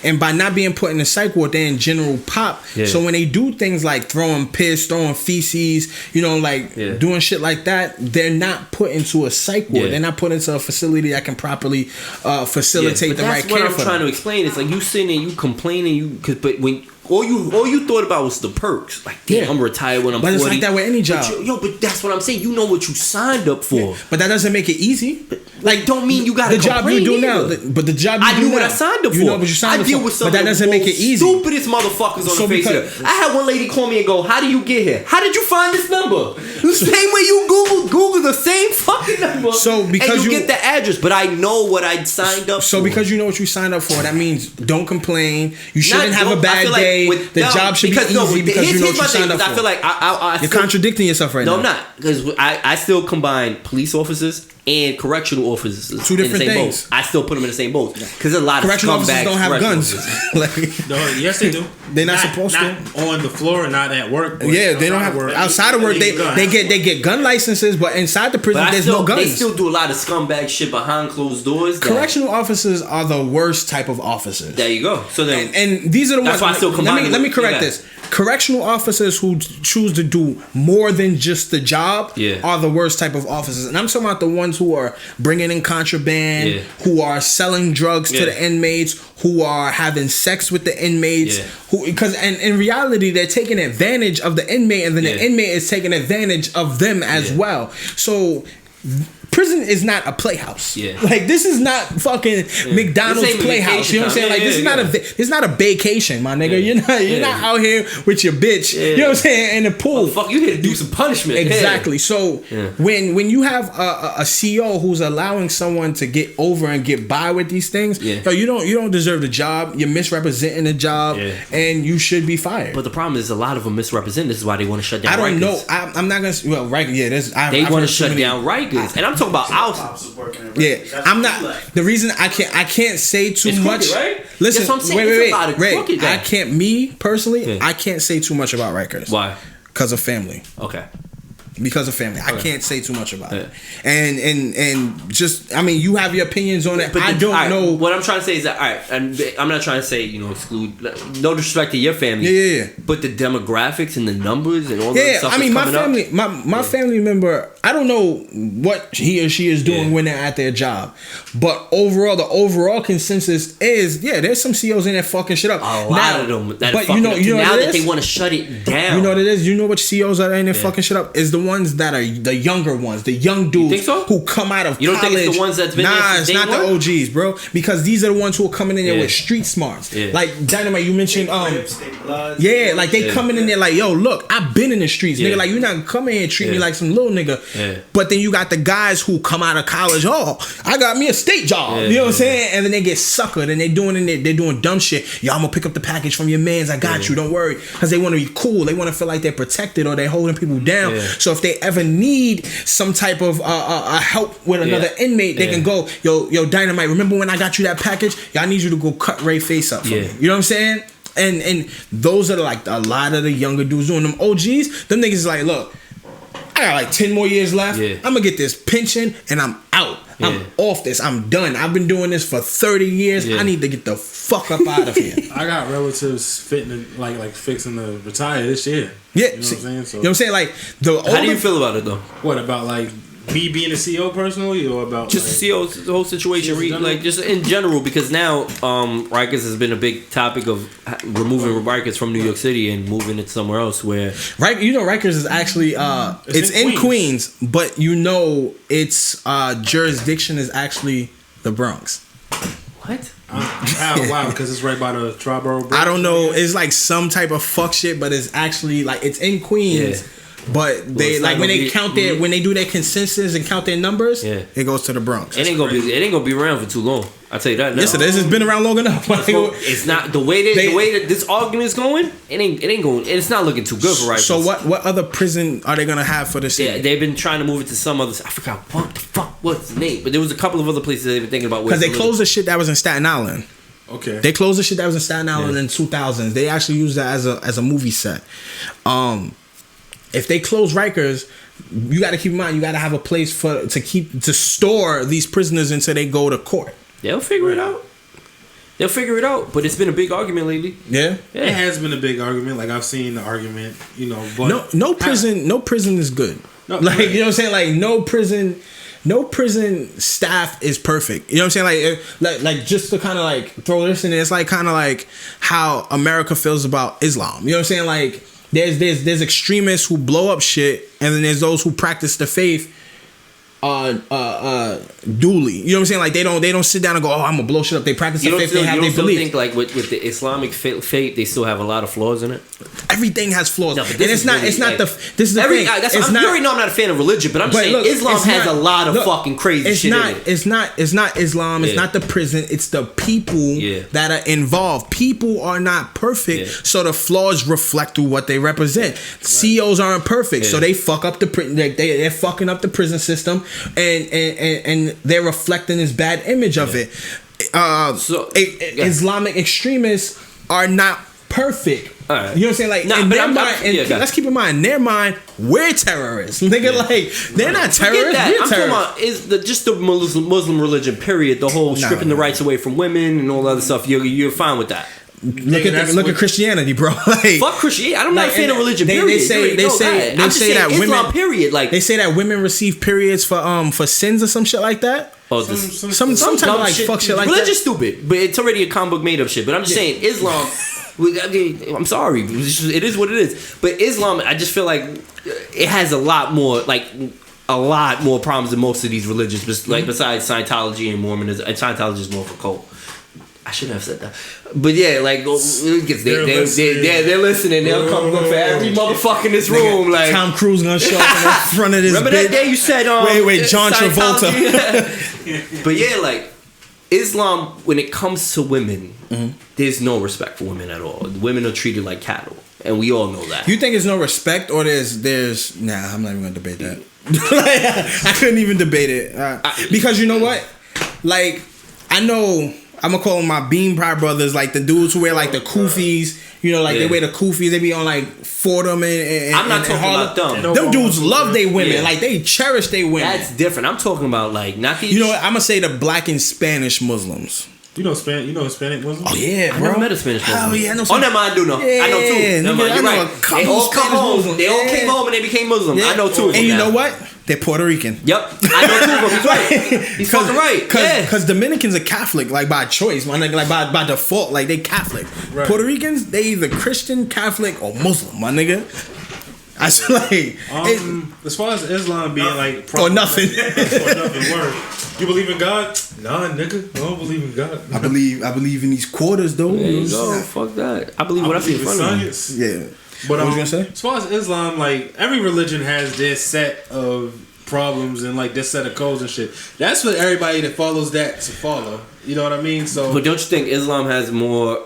And by not being put in a psych ward, they're in general pop. So when they do things like throwing piss, throwing feces, doing shit like that, they're not put into a psych ward. They're not put into a facility that can properly facilitate the right care for them. That's what I'm trying to explain. It's like you sitting there, you complaining, but when All you thought about was the perks. Like, damn, I'm retired when I'm 40. But it's like that with any job. But that's what I'm saying. You know what you signed up for. Yeah. But that doesn't make it easy. Like, don't mean you got the job you do now. But the job you do now. I knew what I signed up for. You know what you signed up for. But that doesn't make it easy. Stupidest motherfuckers on the face here. I had one lady call me and go, "How do you get here? How did you find this number?" The same way you Google the same fucking number. So because you get the address, but I know what I signed up for. So because you know what you signed up for, that means don't complain. You shouldn't have a bad day. The job should be easy because you know what you signed up for. I feel like you're contradicting yourself right now. No, I'm not, because I still combine police officers and correctional officers. Two different in the same things. Boat. I still put them in the same boat because a lot of correctional officers don't have guns. No, yes, they do. They're not supposed to. On the floor and not at work. Yeah, they don't have work. Outside of work, they get gun licenses, but inside the prison, there's no guns. They still do a lot of scumbag shit behind closed doors. Correctional officers are the worst type of officers. There you go. So then, and these are the that's ones. Why I still combine let me correct this. Correctional officers who choose to do more than just the job are the worst type of officers. And I'm talking about the ones who are bringing in contraband, who are selling drugs to the inmates, who are having sex with the inmates, because in reality they're taking advantage of the inmate, and then the inmate is taking advantage of them as well. So prison is not a playhouse. Yeah. Like, this is not fucking McDonald's playhouse. You know what I'm saying? Like, this is not a vacation, my nigga. You're not out here with your bitch. You know what I'm saying? In the pool. Oh, fuck, you here to do some punishment. Exactly. So when you have a CEO who's allowing someone to get over and get by with these things, yo, you don't deserve the job. You're misrepresenting the job, and you should be fired. But the problem is a lot of them misrepresent. This is why they want to shut down. I don't Rikers. know. I'm not gonna. Well, right? Yeah, they want to shut down Rikers, and I'm talking about house. Yeah, I'm not. The reason I can't say too much. Crooked, right? Listen, that's what I'm saying. wait. I can't. Me personally, I can't say too much about Rikers. Why? Because of family. Okay. Because of family, I can't say too much about it, and just I mean, you have your opinions on it. But I don't know. What I'm trying to say is that I'm not trying to say exclude. No disrespect to your family. Yeah. But the demographics and the numbers and all that stuff. I mean, my family, my family member. I don't know what he or she is doing when they're at their job, but the overall consensus is there's some CEOs in there fucking shit up. A lot of them. But you know now that they want to shut it down. You know what it is. You know what CEOs are in there fucking shit up is the ones that are the younger ones, the young dudes who come out of college. You don't think it's the ones that's been there since it's not the OGs, bro. Because these are the ones who are coming in there with street smarts. Like Dynamite, you mentioned, like they coming in there like, yo, look, I've been in the streets, nigga. Like, you not coming here and treat me like some little nigga. But then you got the guys who come out of college. Oh, I got me a state job. You know what I'm saying? And then they get suckered and they're doing dumb shit. Yo, I'm gonna pick up the package from your mans. I got you. Don't worry, because they want to be cool. They want to feel like they're protected or they're holding people down. So if they ever need some type of help with another inmate, they can go, yo, Dynamite, remember when I got you that package? Yo, I need you to go cut Ray face up for me. You know what I'm saying? And those are like a lot of the younger dudes doing them. OGs, them niggas is like, look, I got like 10 more years left. I'm gonna get this pension and I'm out. I'm off this. I'm done. I've been doing this for 30 years. I need to get the fuck up out of here. I got relatives like fixing to retire this year. Yeah, you know what I'm saying? So, you know what I'm saying? Like how do you feel about it though? What about like me being a CEO personally, or about just the CEO, the whole situation, like just in general? Because now Rikers has been a big topic of removing Rikers from New York City and moving it somewhere else. Where Rikers is actually it's in Queens, but its jurisdiction is actually the Bronx. What? Wow, because it's right by the Triborough Bridge. I don't know. It's like some type of fuck shit, but it's actually like it's in Queens. Yeah. But they like when they count when they do their consensus and count their numbers, it goes to the Bronx. It ain't gonna be around for too long. I tell you that now. Yes, it is. It's been around long enough. It's not the way that this argument is going. It ain't going. It's not looking too good for Rikers. So what other prison are they gonna have for the city? Yeah, they've been trying to move it to some other. I forgot what's the name, but there was a couple of other places they've been thinking about. Because they closed the shit that was in Staten Island. Okay. They closed the shit that was in Staten Island in 2000s. They actually used that as a movie set. If they close Rikers, you got to keep in mind you got to have a place to store these prisoners until they go to court. They'll figure it out. But it's been a big argument lately. Yeah. It has been a big argument. Like I've seen the argument, but no prison is good. No, you know what I'm saying? Like no prison no prison staff is perfect. You know what I'm saying? Like just to kind of like throw this in there, it's like kind of like how America feels about Islam. You know what I'm saying? Like there's extremists who blow up shit, and then there's those who practice the faith duly. You know what I'm saying? Like they don't sit down and go, oh, I'm gonna blow shit up. They practice the faith. They have their belief. Think like with the Islamic faith, they still have a lot of flaws in it. Everything has flaws, no, and it's not. This is the thing. You already know I'm not a fan of religion, but I'm saying look, Islam has a lot of fucking crazy shit in it. It's not Islam. It's not the prison. It's the people that are involved. People are not perfect, so the flaws reflect through what they represent. Right. CEOs aren't perfect, so they fuck up they're fucking up the prison system, and they're reflecting this bad image of it. Islamic extremists are not perfect. Right. You know what I'm saying? Like in their mind, let's keep in mind, in their mind, we're terrorists. Nigga, like they're not terrorists. We're I'm talking about just the Muslim religion. Period. The whole stripping the rights away from women and all the other stuff. You're fine with that. Look at Christianity, bro. Like, fuck Christianity. I'm not a fan of religion. They say that Islam, women. Period. Like they say that women receive periods for sins or some shit like that. Oh, some type of like fuck shit like that. Religion's stupid, but it's already a comic book made up shit. But I'm just saying Islam. I mean, I'm sorry, it is what it is. But Islam, I just feel like it has a lot more problems than most of these religions. Like besides Scientology and Mormonism, and Scientology is more of a cult. I shouldn't have said that, but yeah, like they're listening. They'll come look for every motherfucker in this room. Like Tom Cruise gonna show up in front of this. Remember that day you said, wait, John Travolta. But yeah, like Islam, when it comes to women, there's no respect for women at all. Women are treated like cattle, and we all know that. You think there's no respect, or there's nah? I'm not even gonna debate that. I couldn't even debate it because you know what? Like I know. I'm gonna call them my Bean Pie brothers, like the dudes who wear like the kufis, you know, like they wear the kufis. They be on like Fordham and I'm not talking about them. Them dudes love their women, like they cherish their women. That's different. I'm talking about like not these. You know what? I'm gonna say the Black and Spanish Muslims. You know Hispanic Muslims? Oh yeah, bro. I never met a Spanish Muslim. Hell yeah, I know. Oh, never mind. I do know. Yeah, I know two. Never mind. You're right. They all come home. Muslims. They all came home and they became Muslim. I know two. And you know what? They're Puerto Rican. Yep, I know two of them. He's right. He's fucking right. Because Dominicans are Catholic, like by choice, my nigga, like by default, like they Catholic. Right. Puerto Ricans, they either Christian, Catholic, or Muslim, my nigga. I said like, as far as Islam being like or nothing, or nothing. Word. You believe in God? Nah, nigga, I don't believe in God. I believe in these quarters though. There you go. Fuck that. I believe what I see in front of me. Yeah. But what was you gonna say? As far as Islam, like every religion has their set of problems and like their set of codes and shit. That's what everybody that follows that to follow. You know what I mean? So, but don't you think Islam has more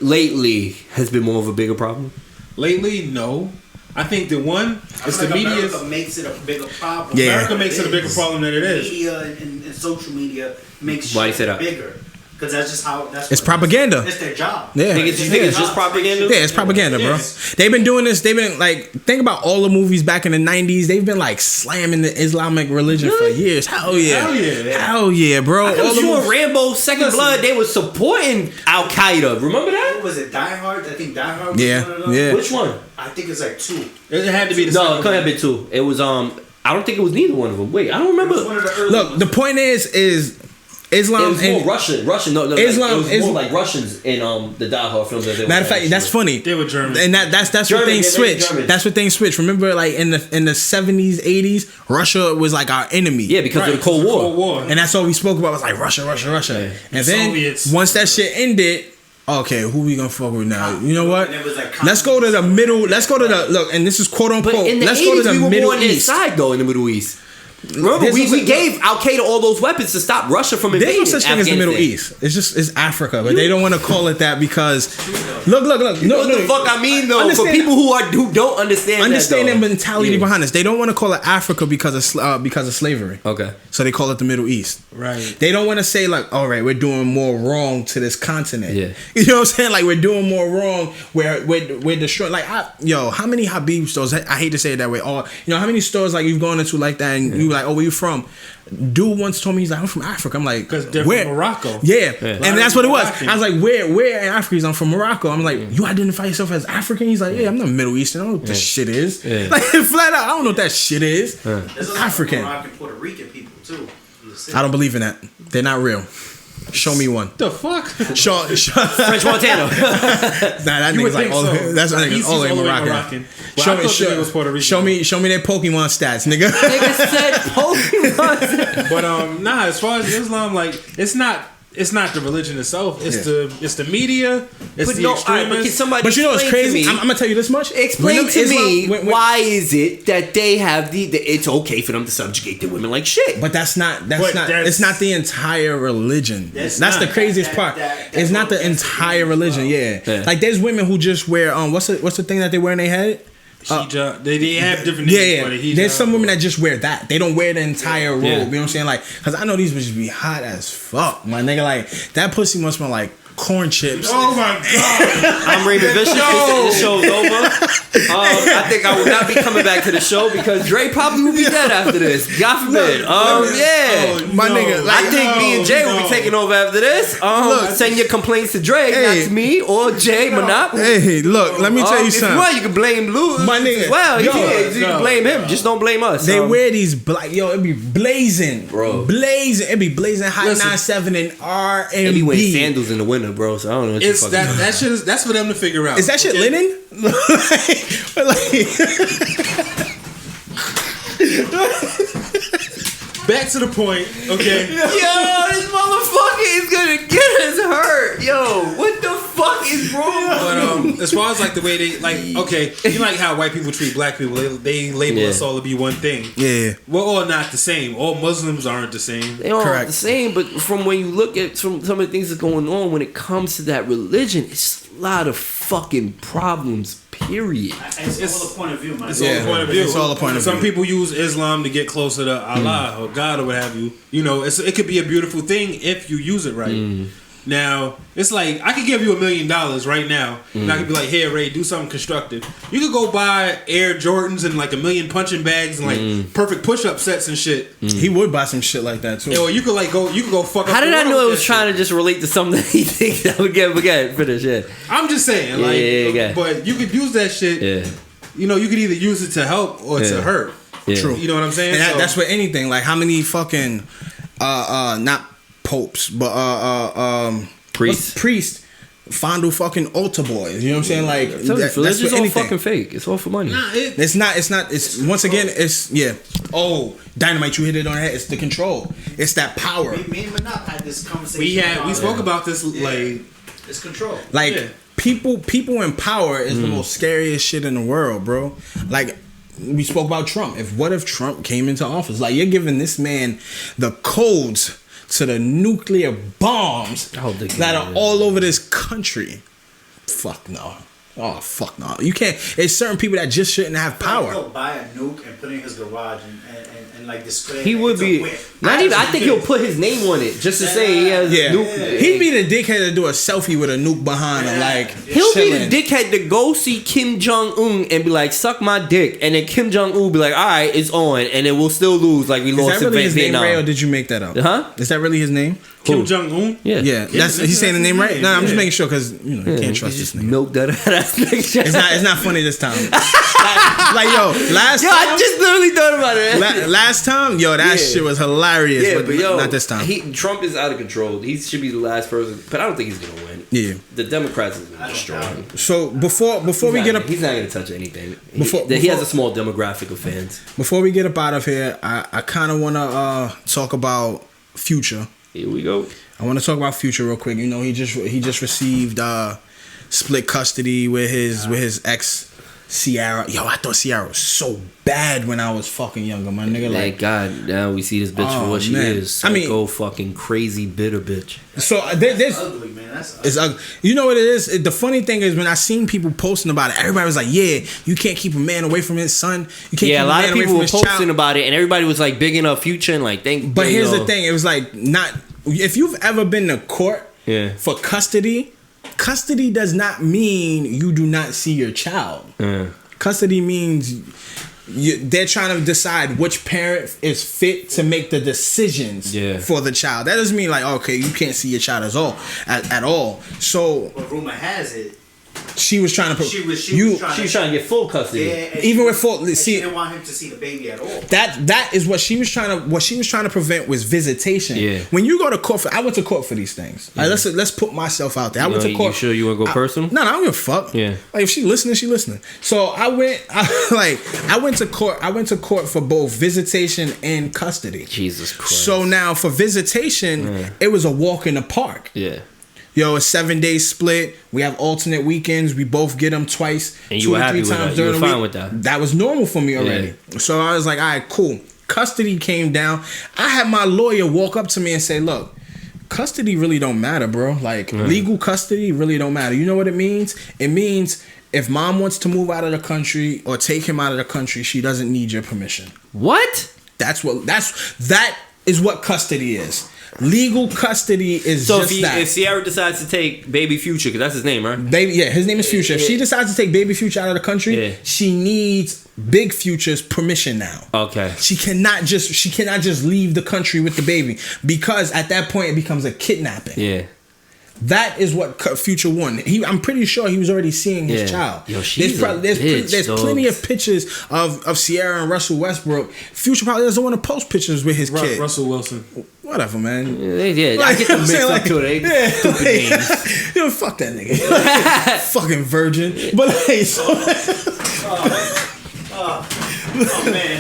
lately has been more of a bigger problem? Lately, no. I think the one is the media. America makes it a bigger problem. Yeah. America makes it a bigger problem than it is. Media and social media makes Why you say that? Bigger. Because that's just how. It's propaganda. It's their job. Yeah. You think it's just propaganda? Yeah, it's propaganda, bro. They've been doing this. They've been like, think about all the movies back in the 90s. They've been like slamming the Islamic religion for years. Hell yeah, bro. I'm sure Rambo, Second Blood, they were supporting Al Qaeda. Remember that? What was it? Die Hard? I think Die Hard was one of them. Yeah. Which one? I think it's like 2. It had to be the No, it couldn't have been 2. It was I don't think it was neither one of them. Wait, I don't remember. Look, the point is Islam. It was more Russian. No, Islam it was more like Russians in the Die Hard films. That they matter of fact, that's funny. They were German, and that's German, what things switched. That's what things switched. Remember, like in the 70s, 80s, Russia was like our enemy. Yeah, because of the Cold War. And that's all we spoke about was like Russia. Yeah. And then Soviets. Once that shit ended. Okay, who we gonna fuck with now? You know what? Like let's go to the middle. Let's go to the look, and this is quote unquote. But in the let's 80s, go to the we were Middle more on their East. side though in the Middle East. Remember, we gave Al Qaeda all those weapons to stop Russia from invading. There's no such thing as the Middle East. It's Africa, but they don't want to call it that because look. You know what the fuck I mean though? For people who don't understand their mentality behind this. They don't want to call it Africa because of slavery. Okay, so they call it the Middle East. Right. They don't want to say like, all right, we're doing more wrong to this continent. Yeah. You know what I'm saying? Like we're doing more wrong. We're destroying. Like how many Habib stores? I hate to say it that way. Or how many stores like you've gone into like that and you like, oh, where you from? Dude once told me, he's like, I'm from Africa. I'm like, because they're from Morocco. Yeah. And that's what it was. I was like, where in Africa? He's I'm from Morocco. I'm like, you identify yourself as African? He's like, yeah, I'm not Middle Eastern. I don't know what this shit is. Like flat out, I don't know what that shit is. There's African. Moroccan, Puerto Rican people too. I don't believe in that. They're not real. Show me one. The fuck? Show French Montana. Nah, that nigga's like all. So. That's He's all the way all the way Moroccan. Well, show me their Pokemon stats, nigga. Nigga said Pokemon. But nah, as far as Islam, like it's not the religion itself. It's the media. It's But the no, extremists. can somebody But you know what's explain crazy? to me- I'm gonna tell you this much. Explain to me when- why is it that they have it's okay for them to subjugate the women like shit. But it's not the entire religion. That's That's the not. craziest part. It's not the entire religion. Yeah. Like there's women who just wear what's the thing that they wear in their head? Hijab. They have different names for the hijab. There's some women that just wear that. They don't wear the entire robe. Yeah. You know what I'm saying? Like, cause I know these bitches be hot as fuck, my nigga. Like that pussy must smell like corn chips. Oh my god! I'm Raymond Vicious. This show's over. I think I will not be coming back to the show because Dre probably will be dead after this. God forbid. My nigga. Like, I think me and Jay will be taking over after this. Send your complaints to Dre, not to me or Jay Monop. Hey, look, let me tell you If something. you want, you can blame Lou. My nigga. Well, you Yo, can blame him. Just don't blame us. They wear these it be blazing, Bro. Blazing. It be blazing high Listen. 9-7 and R&B. They be wearing sandals in the winter, bro. So I don't know what It's you fucking that shit is that's for them to figure out. Is that shit Okay? linen? Back to the point, okay? Yo, this motherfucker is gonna get us hurt. Yo, what the fuck is wrong? But as far as like the way they like, okay, you like how white people treat black people. They label us all to be one thing. Yeah. We're all not the same. All Muslims aren't the same. They aren't Correct. the same, but from when you look at some of the things that's going on when it comes to that religion, it's a lot of fucking problems. Period. It's all the point of view, man. It's all the point of view. It's all the point of Some view. people use Islam to get closer to Allah or God or what have you. You know, it could be a beautiful thing if you use it right. Now, it's like, I could give you $1 million right now, and I could be like, hey, Ray, do something constructive. You could go buy Air Jordans and like 1 million punching bags and like perfect push-up sets and shit. He would buy some shit like that too. Or you could go fuck up. How did the I world know it with was that trying shit. to just relate to something that he thinks that would get finish? Yeah. I'm just saying, like, Yeah. but you could use that shit. Yeah. You know, you could either use it to help or to hurt. Yeah. True. You know what I'm saying? And So- that's for anything. Like how many fucking not popes, but priest fondle fucking altar boys. You know what I'm saying? Like that's Religion's for all anything. fucking fake. It's all for money. It's not. It's once again. It's Oh, Dynamite, you hit it on the head. It's the control. It's that power. Me and Monop had this conversation. We spoke about this like it's control. Like Yeah. people in power is the most scariest shit in the world, bro. Like we spoke about Trump. What if Trump came into office? Like you're giving this man the codes to the nuclear bombs that are all over this country. Fuck no. Oh fuck no. You can't. It's certain people that just shouldn't have power. He'll buy a nuke and put it in his garage and like display. He it. would It's a be whip. not even. I think he'll put his name on it just to say he has. Yeah, Nuke. he'd be the dickhead to do a selfie with a nuke behind him, like He'll chilling. be the dickhead to go see Kim Jong Un and be like, "Suck my dick," and then Kim Jong Un be like, "All right, it's on," and then we'll still lose like we Is lost that really in his name, Vietnam. Ray, or did you make that up? Huh? Is that really his name? Kim Jong Un. Yeah, Yeah, that's he's saying the name right. No, I'm just making sure because you can't trust this nigga. Milk that ass nigga. It's not funny this time. like yo, last Yo, time. I just literally thought about it. Last time, yo, that shit was hilarious. Yeah, but yo, not this time. Trump is out of control. He should be the last person, but I don't think he's gonna win. Yeah. The Democrats is gonna destroy him. So before we get up, He's not gonna touch anything. He Before- has a small demographic of fans. before we get up out of here, I kind of want to talk about Future. Here we go. I want to talk about Future real quick. You know, he just received split custody with his ex Ciara. Yo, I thought Ciara was so bad when I was fucking younger, my nigga. Thank Like, God, now we see this bitch for Oh, what she man. is. I mean- Psycho, fucking crazy, bitter bitch. so there's. Ugly, man. That's It's ugly. You know what it is? The funny thing is when I seen people posting about it, everybody was like, "Yeah, you can't keep a man away from his son. You can't Yeah, keep a lot man of away people from were his posting child." about it, and everybody was like bigging up Future and like, thank. But you here's know. the thing: it was like not. If you've ever been to court Yeah. for custody does not mean you do not see your child. Custody means they're trying to decide which parent is fit to make the decisions for the child. That doesn't mean like, okay, you can't see your child at all. So But rumor has it, she was trying to. She was trying to get full custody. Yeah, even with full. She See, didn't want him to see the baby at all. that is what she was trying to. What she was trying to prevent was visitation. Yeah. When you go to court, I went to court for these things. Like, let's put myself out there. I went to court. You sure you want to go personal? No, I don't give a fuck. Yeah. Like if she listening, she listening. So I went to court. I went to court for both visitation and custody. Jesus Christ. So now for visitation, it was a walk in the park. Yeah. Yo, a 7-day split. We have alternate weekends. We both get them twice. And you were happy with that. You were fine with that. That was normal for me already. Yeah. So I was like, all right, cool. Custody came down. I had my lawyer walk up to me and say, look, custody really don't matter, bro. Like, legal custody really don't matter. You know what it means? It means if mom wants to move out of the country or take him out of the country, she doesn't need your permission. What? That is what custody is. Legal custody is so just that. If Sierra decides to take Baby Future, because that's his name, right? His name is Future. If she decides to take Baby Future out of the country, she needs Big Future's permission now. Okay. She cannot just leave the country with the baby, because at that point it becomes a kidnapping. Yeah. That is what Future wanted. I'm pretty sure he was already seeing his child. Yo, there's plenty of pictures of Sierra and Russell Westbrook. Future probably doesn't want to post pictures with his kid. Russell Wilson. Whatever, man. I get them mixed up too. They stupid names. Yo, fuck that nigga. Fucking virgin. But hey, so Oh man.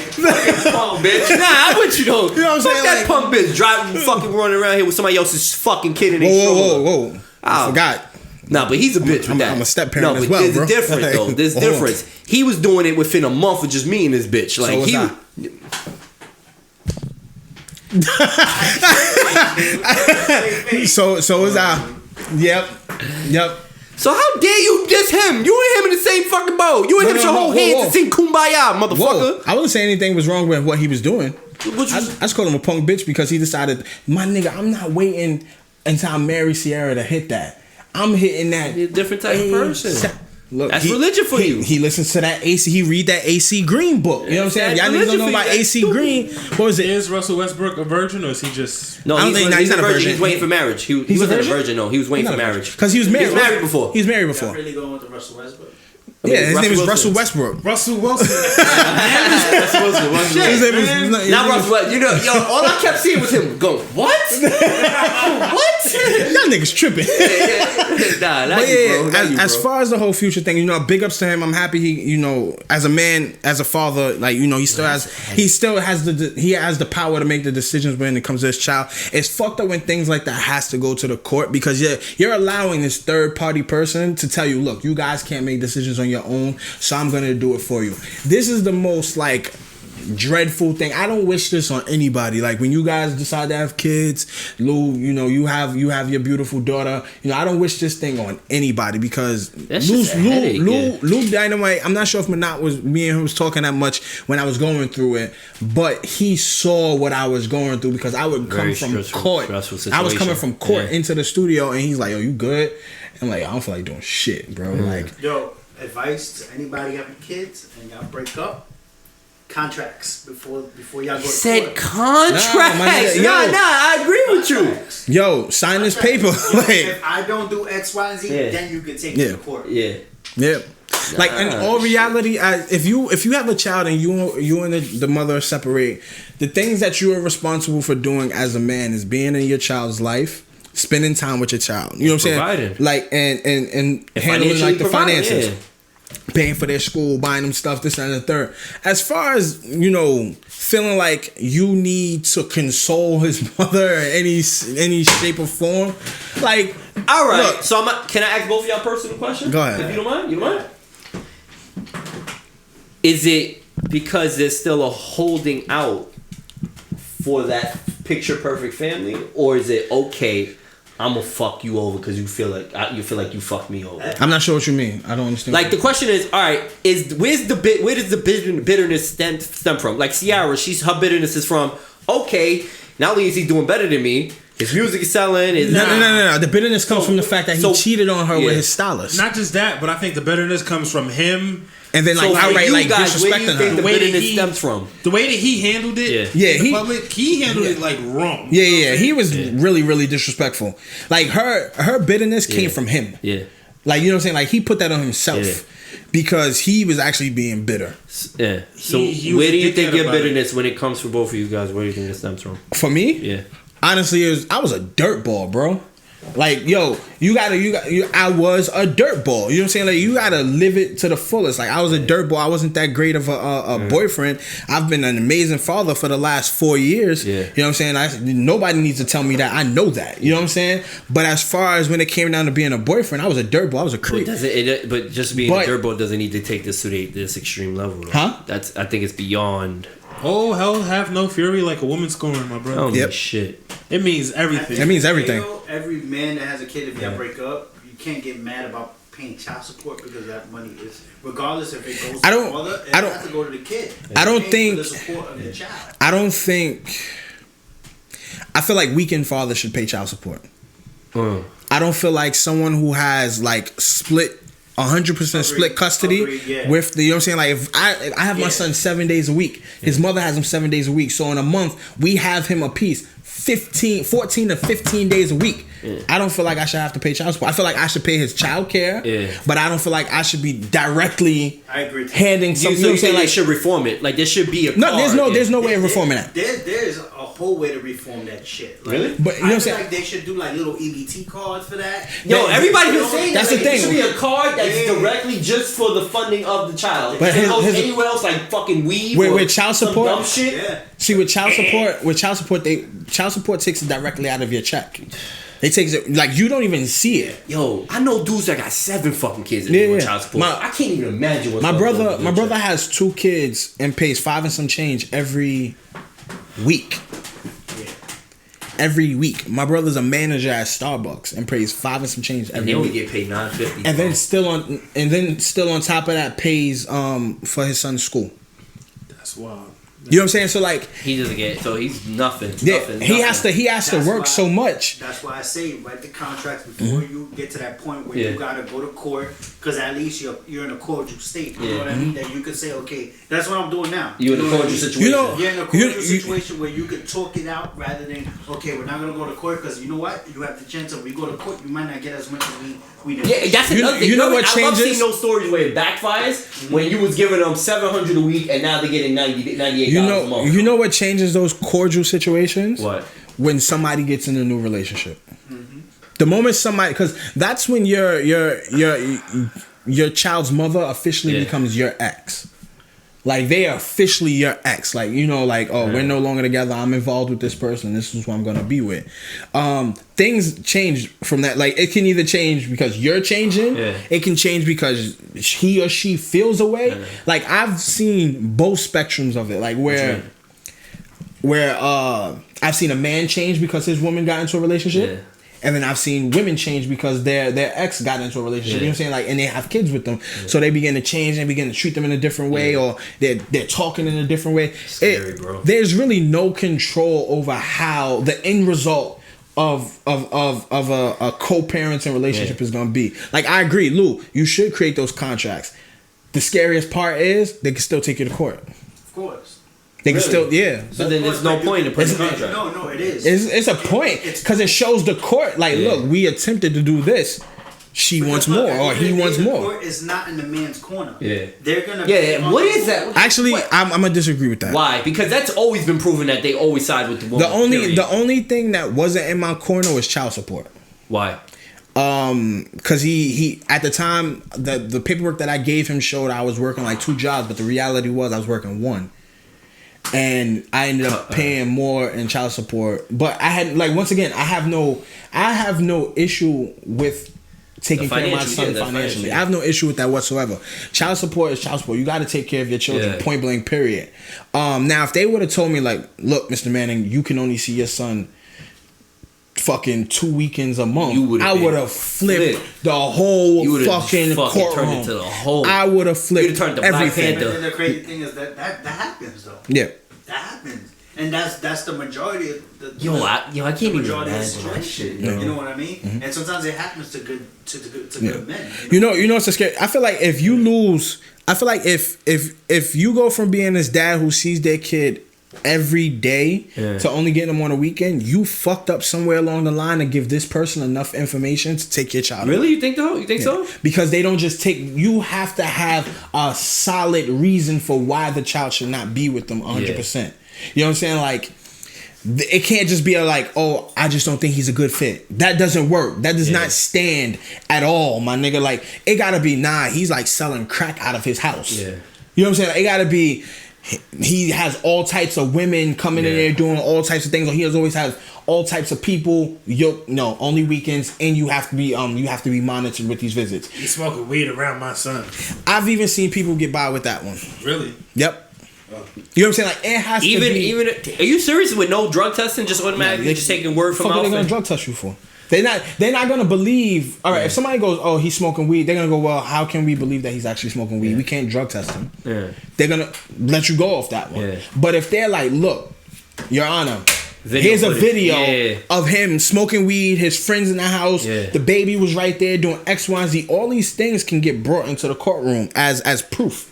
Punk bitch. Nah, I want you though. You know what I'm fuck saying? that punk bitch driving fucking running around here with somebody else's fucking kid in his stroller. Whoa. I forgot. Nah, but he's a bitch with that. I'm a step parent as well, there's bro. a difference though. There's difference. He was doing it within a month of just me and this bitch. Like So was I. Yep. So how dare you diss him? You and him in the same fucking boat. You and him should hold hands and sing Kumbaya, motherfucker. Whoa. I wasn't saying anything was wrong with what he was doing. I just called him a punk bitch because he decided, my nigga, I'm not waiting until I marry Sierra to hit that. I'm hitting that. You're a different type of person. Look, that's religion for you. He listens to that AC. He read that AC Green book. You know what I'm saying? Y'all niggas don't know about AC Green. What was it? Is Russell Westbrook a virgin, or is he just? No, he's not a virgin. He's waiting for marriage. He wasn't a virgin. No, he was waiting for marriage because he was married. He was married before. He was married before. Y'all really going with the Russell Westbrook? Yeah, his name is Russell Westbrook. Russell Wilson. Russell Wilson. Not Russell Westbrook. You know, all I kept seeing was him go, what? What? Y'all niggas tripping. As far as the whole Future thing, you know, big ups to him. I'm happy he, you know, as a man, as a father, like, you know, he still has the power to make the decisions when it comes to his child. It's fucked up when things like that has to go to the court, because you're allowing this third party person to tell you, look, you guys can't make decisions on your own, so I'm gonna do it for you. This is the most like dreadful thing. I don't wish this on anybody. Like when you guys decide to have kids, Lou, you know, you have your beautiful daughter. You know, I don't wish this thing on anybody, because Lou Dynamite, I'm not sure if Monop was, me and him was talking that much when I was going through it, but he saw what I was going through, because I would come from court. I was coming from court into the studio, and he's like, yo, you good? I'm like, I don't feel like doing shit, bro. Like, yo, advice to anybody having kids and y'all break up: contracts before y'all go to said court. Contracts. I agree with you. Yo, sign this paper. Like, if I don't do X, Y, and Z, then you can take it to court. Yeah. Like in all reality, if you have a child and you and the mother separate, the things that you are responsible for doing as a man is being in your child's life, spending time with your child. You know what I'm saying? Providing. Like and handling like the finances. Yeah. Paying for their school, buying them stuff, this and the third. As far as, you know, feeling like you need to console his mother in any shape or form, like, all right. Look, so can I ask both of y'all a personal question? Go ahead. If you don't mind. You don't mind? Is it because there's still a holding out for that picture perfect family, or is it okay, I'm gonna fuck you over because you feel like you fucked me over? I'm not sure what you mean. I don't understand. Like the question is, all right, where does the bitterness stem from? Like Ciara, her bitterness is from, okay, not only is he doing better than me, his music is selling. No. The bitterness comes from the fact that he cheated on her with his stylist. Not just that, but I think the bitterness comes from him. And then, like, outright, like, disrespecting her. The way that he stems from. The way that he handled it in the public, he handled it, like, wrong. Yeah. He was really, really disrespectful. Like, her bitterness came from him. Yeah. Like, you know what I'm saying? Like, he put that on himself because he was actually being bitter. Yeah. So He where do you was think your about it. bitterness when it comes for both of you guys? Where do you think it stems from? For me, Yeah. honestly, I was a dirtball, bro. Like, yo, I was a dirtball. You know what I'm saying? Like, you gotta live it to the fullest. Like, I was a dirtball. I wasn't that great of a boyfriend. I've been an amazing father for the last 4 years. Yeah. You know what I'm saying? Nobody needs to tell me that. I know that. You know what I'm saying? But as far as when it came down to being a boyfriend, I was a dirtball. I was a creep. But just being a dirtball doesn't need to take this to this extreme level. Though. Huh? I think it's beyond. Oh, hell have no fury like a woman scorn, my brother. Oh Yep. shit. It means everything. It means everything. Every man that has a kid, if y'all break up, you can't get mad about paying child support because that money is, regardless if it goes to the mother, it has to go to the kid. I don't think for the support of the child. I feel like weekend fathers should pay child support. I don't feel like someone who has like split 100% split custody with the, you know what I'm saying? Like, if I have my son 7 days a week, his mother has him 7 days a week. So in a month, we have him a piece 14 to 15 days a week. I don't feel like I should have to pay child support. I feel like I should pay his child care, but I don't feel like I should be directly handing something. You know what I'm saying? Like, should reform it. Like, there should be a there's no way of reforming that. There's a whole way to reform that shit. Like, Really? But you know what I'm saying? Like they should do like little EBT cards for that. Yo, everybody was saying that's that. the Like, thing. It should be a card that's directly just for the funding of the child. But it goes anywhere else, like fucking weed. With child support, dumb shit. See, with child support, child support takes it directly out of your check. They takes it like you don't even see it. Yo, I know dudes that got 7 fucking kids and with child support. I can't even imagine what my brother has 2 kids and pays 5 and some change every week. Every week, my brother's a manager at Starbucks and pays 5 and some change every week. They only get paid $9.50. And then still on top of that pays for his son's school. That's wild. You know what I'm saying? So like he doesn't get, so he's nothing. Yeah, nothing, he has to work so much. That's why I say write the contracts before you get to that point where you gotta go to court, because at least you're in a cordial state. You know what I mean? That you could say, okay, that's what I'm doing now. You're in a cordial situation. You're in a cordial situation where you could talk it out rather than, okay, we're not gonna go to court because you know what? You have the chance of we go to court, you might not get as much as we did. Yeah, that's another thing. You know what changes? I love seeing those stories where it backfires when you was giving them $700 a week and now they're getting $98 a month. You know what changes those cordial situations? What? When somebody gets in a new relationship. The moment somebody, because that's when your child's mother officially becomes your ex. Like, they are officially your ex. Like, you know, like, oh, we're no longer together. I'm involved with this person. This is who I'm going to be with. Things change from that. Like, it can either change because you're changing. Yeah. It can change because he or she feels a way. Yeah. Like, I've seen both spectrums of it. Like, where I've seen a man change because his woman got into a relationship. Yeah. And then I've seen women change because their ex got into a relationship. You know what I'm saying? Like, and they have kids with them, so they begin to change and begin to treat them in a different way, or they're talking in a different way. Scary, bro. There's really no control over how the end result of a co-parenting relationship is gonna be. Like, I agree, Lou. You should create those contracts. The scariest part is they can still take you to court. Of course. They can still, So then there's no point in putting a contract. No, it is. It's a point because it shows the court, like, look, we attempted to do this. She wants more, or he wants more. The court is not in the man's corner. Yeah, they're gonna. Yeah, what is that? Actually, I'm gonna disagree with that. Why? Because that's always been proven that they always side with the woman. The only thing that wasn't in my corner was child support. Why? Because he at the time the paperwork that I gave him showed I was working like 2 jobs, but the reality was I was working 1. And I ended up paying more in child support. But I had, like, once again, I have no issue with taking care of my son financially. I have no issue with that whatsoever. Child support is child support. You got to take care of your children, point blank, period. Now, if they would have told me, like, look, Mr. Manning, you can only see your son fucking 2 weekends a month, I would have flipped the whole fucking courtroom. I would have flipped everything. But the crazy thing is that happens, though. Yeah, that happens, and that's the majority of the. I can't even imagine that shit. You know what I mean? Mm-hmm. And sometimes it happens to good men. You know it's a scary. I feel like if you lose, I feel like if you go from being this dad who sees their kid every day to only get them on a weekend, you fucked up somewhere along the line to give this person enough information to take your child. Really? You think so? You think so? Because they don't just take. You have to have a solid reason for why the child should not be with them 100%. You know what I'm saying? Like, it can't just be like, oh, I just don't think he's a good fit. That doesn't work. That does not stand at all, my nigga. Like, it gotta be, he's like selling crack out of his house. You know what I'm saying? Like, it gotta be, he has all types of women coming in there doing all types of things. Or he always has all types of people. No, only weekends, and you have to be monitored with these visits. He's smoking weed around my son. I've even seen people get by with that one. Really? Yep. You know what I'm saying? Like, it has to be. Even are you serious with no drug testing? Just automatically just taking word from mouth? What are they gonna drug test you for? They're not gonna believe. All right, if somebody goes, oh, he's smoking weed, they're gonna go, well, how can we believe that he's actually smoking weed? We can't drug test him. They're gonna let you go off that one. But if they're like, look, Your Honor, here's a video of him smoking weed, his friends in the house, the baby was right there doing X, Y, and Z. All these things can get brought into the courtroom as proof.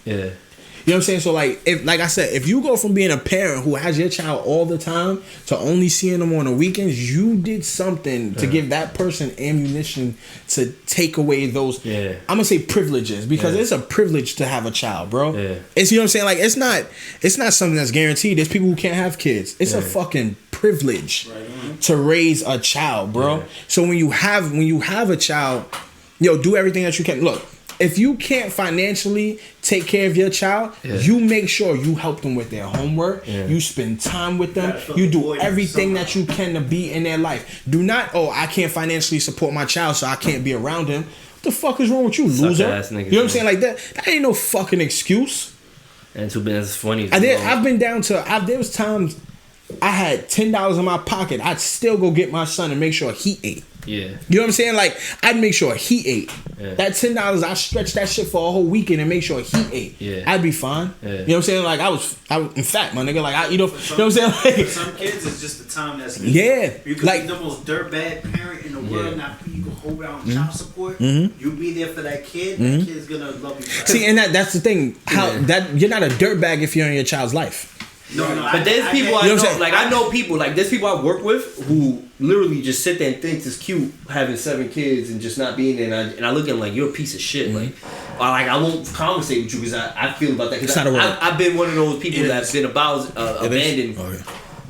You know what I'm saying? So like I said, if you go from being a parent who has your child all the time to only seeing them on the weekends, you did something to give that person ammunition to take away those I'm gonna say privileges, because it's a privilege to have a child, bro. It's, you know what I'm saying? Like, it's not something that's guaranteed. There's people who can't have kids. It's a fucking privilege to raise a child, bro. So when you have a child, do everything that you can. Look, if you can't financially take care of your child, you make sure you help them with their homework. You spend time with them. You do everything that you can to be in their life. Do not, I can't financially support my child, so I can't be around him. What the fuck is wrong with you, loser? Niggas, you know what I'm saying? Like, that ain't no fucking excuse. And too bad, that's funny. I've been down to, there was times I had $10 in my pocket. I'd still go get my son and make sure he ate. You know what I'm saying? Like, I'd make sure he ate. That $10, I stretched that shit for a whole weekend and make sure he ate. I'd be fine. You know what I'm saying? Like, I was in fact, my nigga. Like, you know what I'm saying? Like, for some kids, it's just the time that's needed. You could be the most dirtbad parent in the world. Not you can hold out child support. You be there for that kid. That kid's gonna love you. See, and that's the thing. That you're not a dirtbag if you're in your child's life. No, but there's people I know, like, I know people, like, there's people I work with who literally just sit there and think it's cute having 7 kids and just not being there, and I look at them like, you're a piece of shit. Like, I won't conversate with you because I feel about that. Because I've been one of those people that's been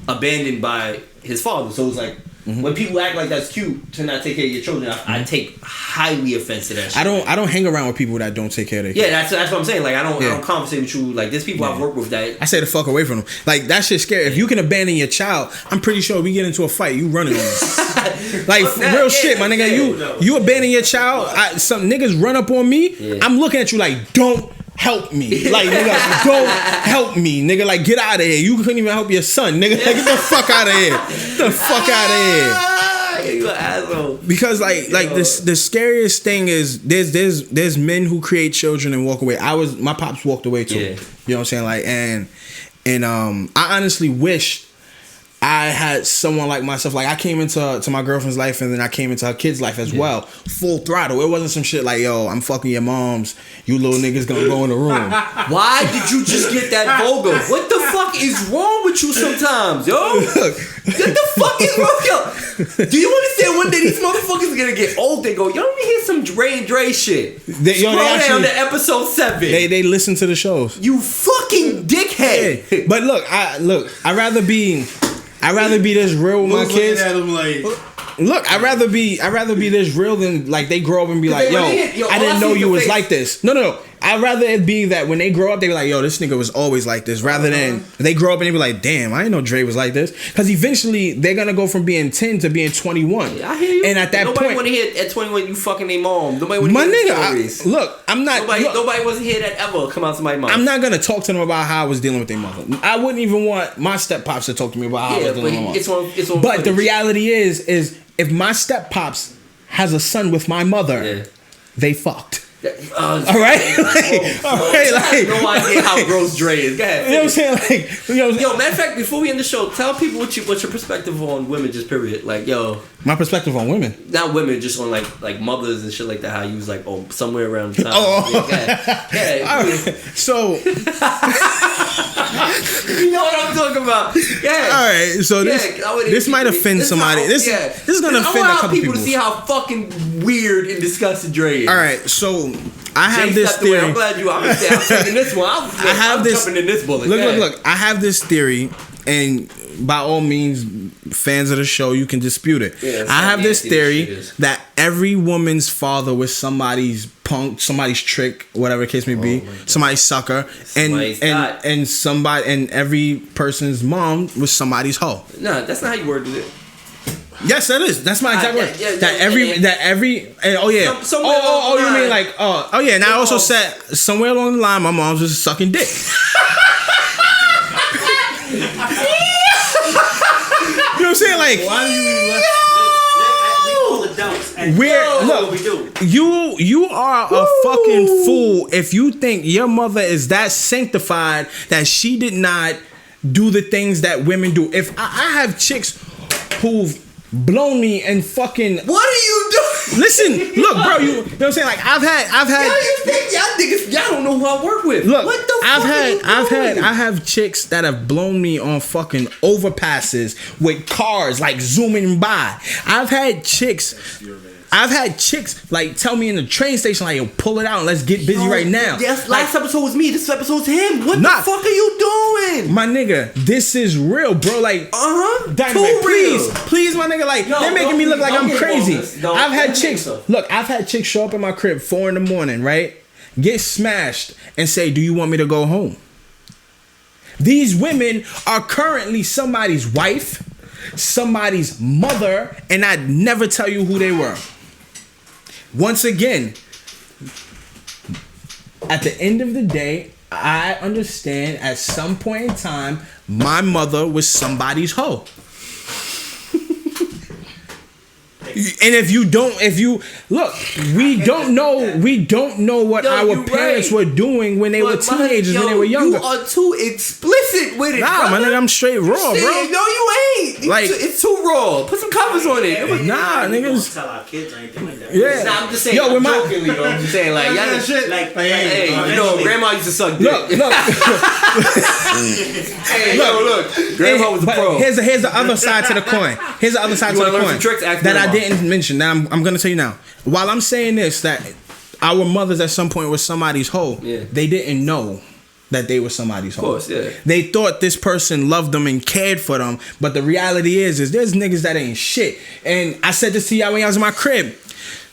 abandoned by his father. So it's like, when people act like that's cute to not take care of your children, I take highly offense to that shit. I don't hang around with people that don't take care of their kids. Yeah, that's what I'm saying. Like, I don't conversate with you. Like, there's people I've worked with that. I say the fuck away from them. Like, that shit's scary. If you can abandon your child, I'm pretty sure we get into a fight, you running on us. Like, real shit, my nigga. You abandon your child, some niggas run up on me, I'm looking at you like, don't help me. Like, nigga, don't help me. Nigga, like, get out of here. You couldn't even help your son. Nigga, like, get the fuck out of here. Get the fuck out of here. You an asshole. Because like the scariest thing is there's men who create children and walk away. My pops walked away too. You know what I'm saying? Like, and I honestly wish I had someone like myself. Like, I came into my girlfriend's life, and then I came into her kid's life as well. Full throttle. It wasn't some shit like, yo, I'm fucking your moms. You little niggas gonna go in the room. Why did you just get that vulgar? What the fuck is wrong with you sometimes, yo? What the fuck is wrong, yo? Do you understand one day these motherfuckers are gonna get old? They go, yo, let me hear some Ray and Dre shit. Scroll down to episode 7. They listen to the shows. You fucking dickhead. Yeah. But I'd rather be this real with my kids. At him like, look, I'd rather be this real than like they grow up and be like, yo, I didn't know you was like this. No. I'd rather it be that when they grow up, they be like, yo, this nigga was always like this, rather than they grow up and they be like, damn, I didn't know Dre was like this. Because eventually they're gonna go from being 10 to being 21. Yeah, I hear you. And at that nobody point, want to hear at 21 you fucking their mom. Nobody want to hear stories. Look, I'm not. Nobody wants to hear that ever come out to my mouth. I'm not gonna talk to them about how I was dealing with their mother. I wouldn't even want my step pops to talk to me about how I was dealing with my mom. It's on but footage. the reality is if my step pops has a son with my mother, they fucked. All right, I have no idea how gross Dre is. Go ahead. You know what I'm saying? Like, yo, matter of fact, before we end the show, tell people what's your perspective on women, just period. Like, yo, my perspective on women, not women, just on like mothers and shit like that. How you was like, somewhere around the time. All right. So You know what I'm talking about? Yeah. All right, so this might offend somebody. This is gonna offend a couple people. To see how fucking weird and disgusting Dre is. All right, so I have this theory. theory. I'm glad you. I'm taking this one. I'm jumping in this bullet. Look. I have this theory, and by all means, fans of the show, you can dispute it. Yeah, I have this theory that every woman's father was somebody's punk, somebody's trick, whatever the case may be, somebody's sucker, and every person's mom was somebody's hoe. No, that's not how you worded it. Yes, that is. That's my exact word. You mean like and I also said somewhere along the line my mom's just sucking dick. You know what I'm saying? Like, why do you are a fucking fool if you think your mother is that sanctified that she did not do the things that women do. If I have chicks who've blown me and fucking. What are you doing? Listen, look, bro. You know what I'm saying? Like I've had. Y'all don't know who I work with. Look, what the fuck I have chicks that have blown me on fucking overpasses with cars like zooming by. I've had chicks like tell me in the train station like, yo, pull it out and let's get busy right now. Yes, last episode was me. This episode's him. What the fuck are you doing? My nigga, this is real, bro. Like, Dynamite, please, my nigga. Like, they're making me look like I'm crazy. I've had chicks show up in my crib 4 a.m, right? Get smashed and say, do you want me to go home? These women are currently somebody's wife, somebody's mother, and I'd never tell you who they were. Once again, at the end of the day, I understand at some point in time, my mother was somebody's hoe. And we don't know what our parents were doing when they were teenagers, when they were younger. You are too explicit with it. Nah, my nigga, I'm straight raw, bro. No, you ain't. Like, it's too raw. Put some covers on it. Nah, niggas. We don't tell our kids or anything like that. Yeah. Nah, I'm just saying. I'm jokingly, though. I'm just saying, like, y'all shit. Like, hey, you know, grandma used to suck dick. Look. Hey, look. Grandma was a pro. Here's the other side to the coin. Here's the other side to the coin that I didn't mention. Now I'm gonna tell you now. While I'm saying this, that our mothers at some point were somebody's hoe, they didn't know that they were somebody's hoe. Of course, yeah. They thought this person loved them and cared for them, but the reality is there's niggas that ain't shit. And I said this to y'all when I was in my crib.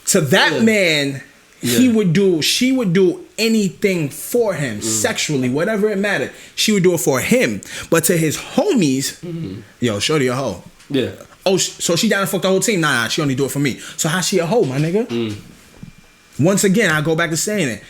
To that man, she would do anything for him, sexually, whatever it mattered. She would do it for him. But to his homies, yo, shorty a hoe. Yeah. Oh, so she down to fuck the whole team? Nah, she only do it for me. So how she a hoe, my nigga? Once again, I go back to saying it.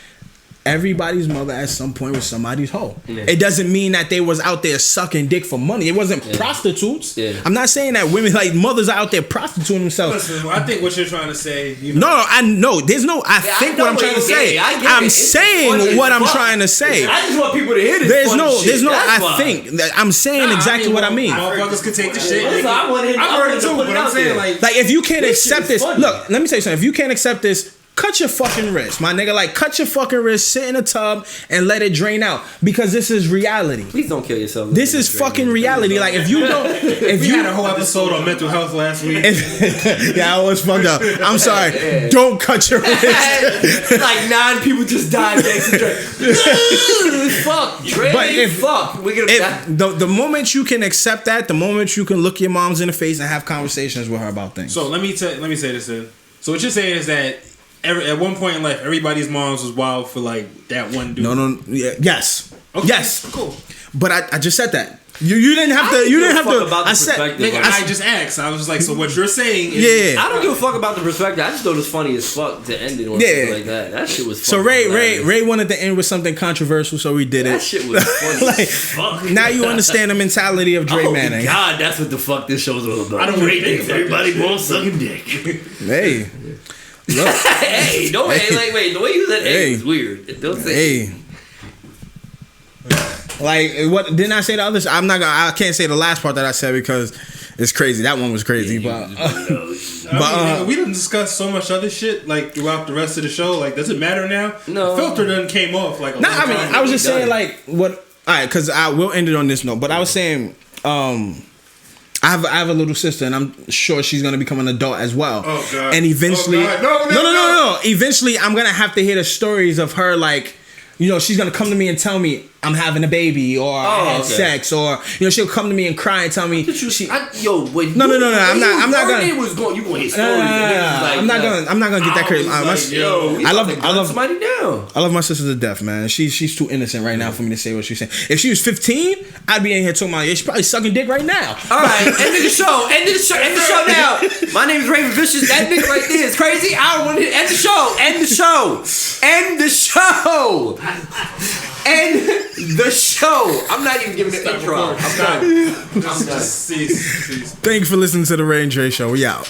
Everybody's mother at some point was somebody's hoe. Yeah. It doesn't mean that they was out there sucking dick for money. It wasn't prostitutes. Yeah. I'm not saying that women, like mothers, are out there prostituting themselves. Listen, I think what you're trying to say. I know. There's no. I think what I'm trying to say. I'm saying what I'm trying to say. I just want people to hear this. There's no. I think that I'm saying exactly what I mean. Motherfuckers could take the shit. I've heard it too, but I'm saying like if you can't accept this, look. Let me tell you something. If you can't accept this, cut your fucking wrist, my nigga. Like, cut your fucking wrist, sit in a tub, and let it drain out. Because this is reality. Please don't kill yourself. This is fucking reality. Like, if you don't... If you had a whole episode on mental health last week. Yeah, I was fucked up. I'm sorry. Yeah. Don't cut your wrist. Like, 9 people just died next to Dre. Fuck. Dre, but fuck. We're gonna die. The moment you can accept that, the moment you can look your moms in the face and have conversations with her about things. So, let me say this then. So, what you're saying is that at one point in life, everybody's moms was wild for like that one dude. No, yes, okay. Yes, cool. But I just said that. You didn't have to. You didn't have to. I said. I just asked. I was just like, so what you're saying? Is, I don't give a fuck about the perspective. I just thought it was funny as fuck to end it on something like that. That shit was. So Ray wanted to end with something controversial, so we did it. That shit was funny. Like, fuck. Now you understand the mentality of Dre Manning. God, that's what the fuck this show's all about. I don't really think everybody wants sucking dick. Hey. Look. Hey, don't wait. The way you said "hey" is weird. Don't say "hey." Like, what didn't I say the others? I can't say the last part that I said because it's crazy. That one was crazy, we done discussed so much other shit like throughout the rest of the show. Like, does it matter now? No, the filter done came off. Like, I was just saying like what. right, because I will end it on this note. But I was saying, I have a little sister, and I'm sure she's gonna become an adult as well. Oh God! And eventually, no. Eventually, I'm gonna have to hear the stories of her, like, you know, she's gonna come to me and tell me I'm having a baby, or I had sex, or, you know, she'll come to me and cry and tell me. No. I'm not gonna. You gonna hit stories. I'm not gonna get that crazy. I love somebody down. I love my sister to death, man. She's too innocent right now for me to say what she's saying. If she was 15, I'd be in here talking about, she's probably sucking dick right now. All right, end of the show. End the show now. My name is Raymond Vicious. That nigga right there is crazy. I don't want to end the show. End the show. End the show. End the show. I'm not even giving the intro. I'm done. Cease. Thank you for listening to the Ray and Dre Show. We out.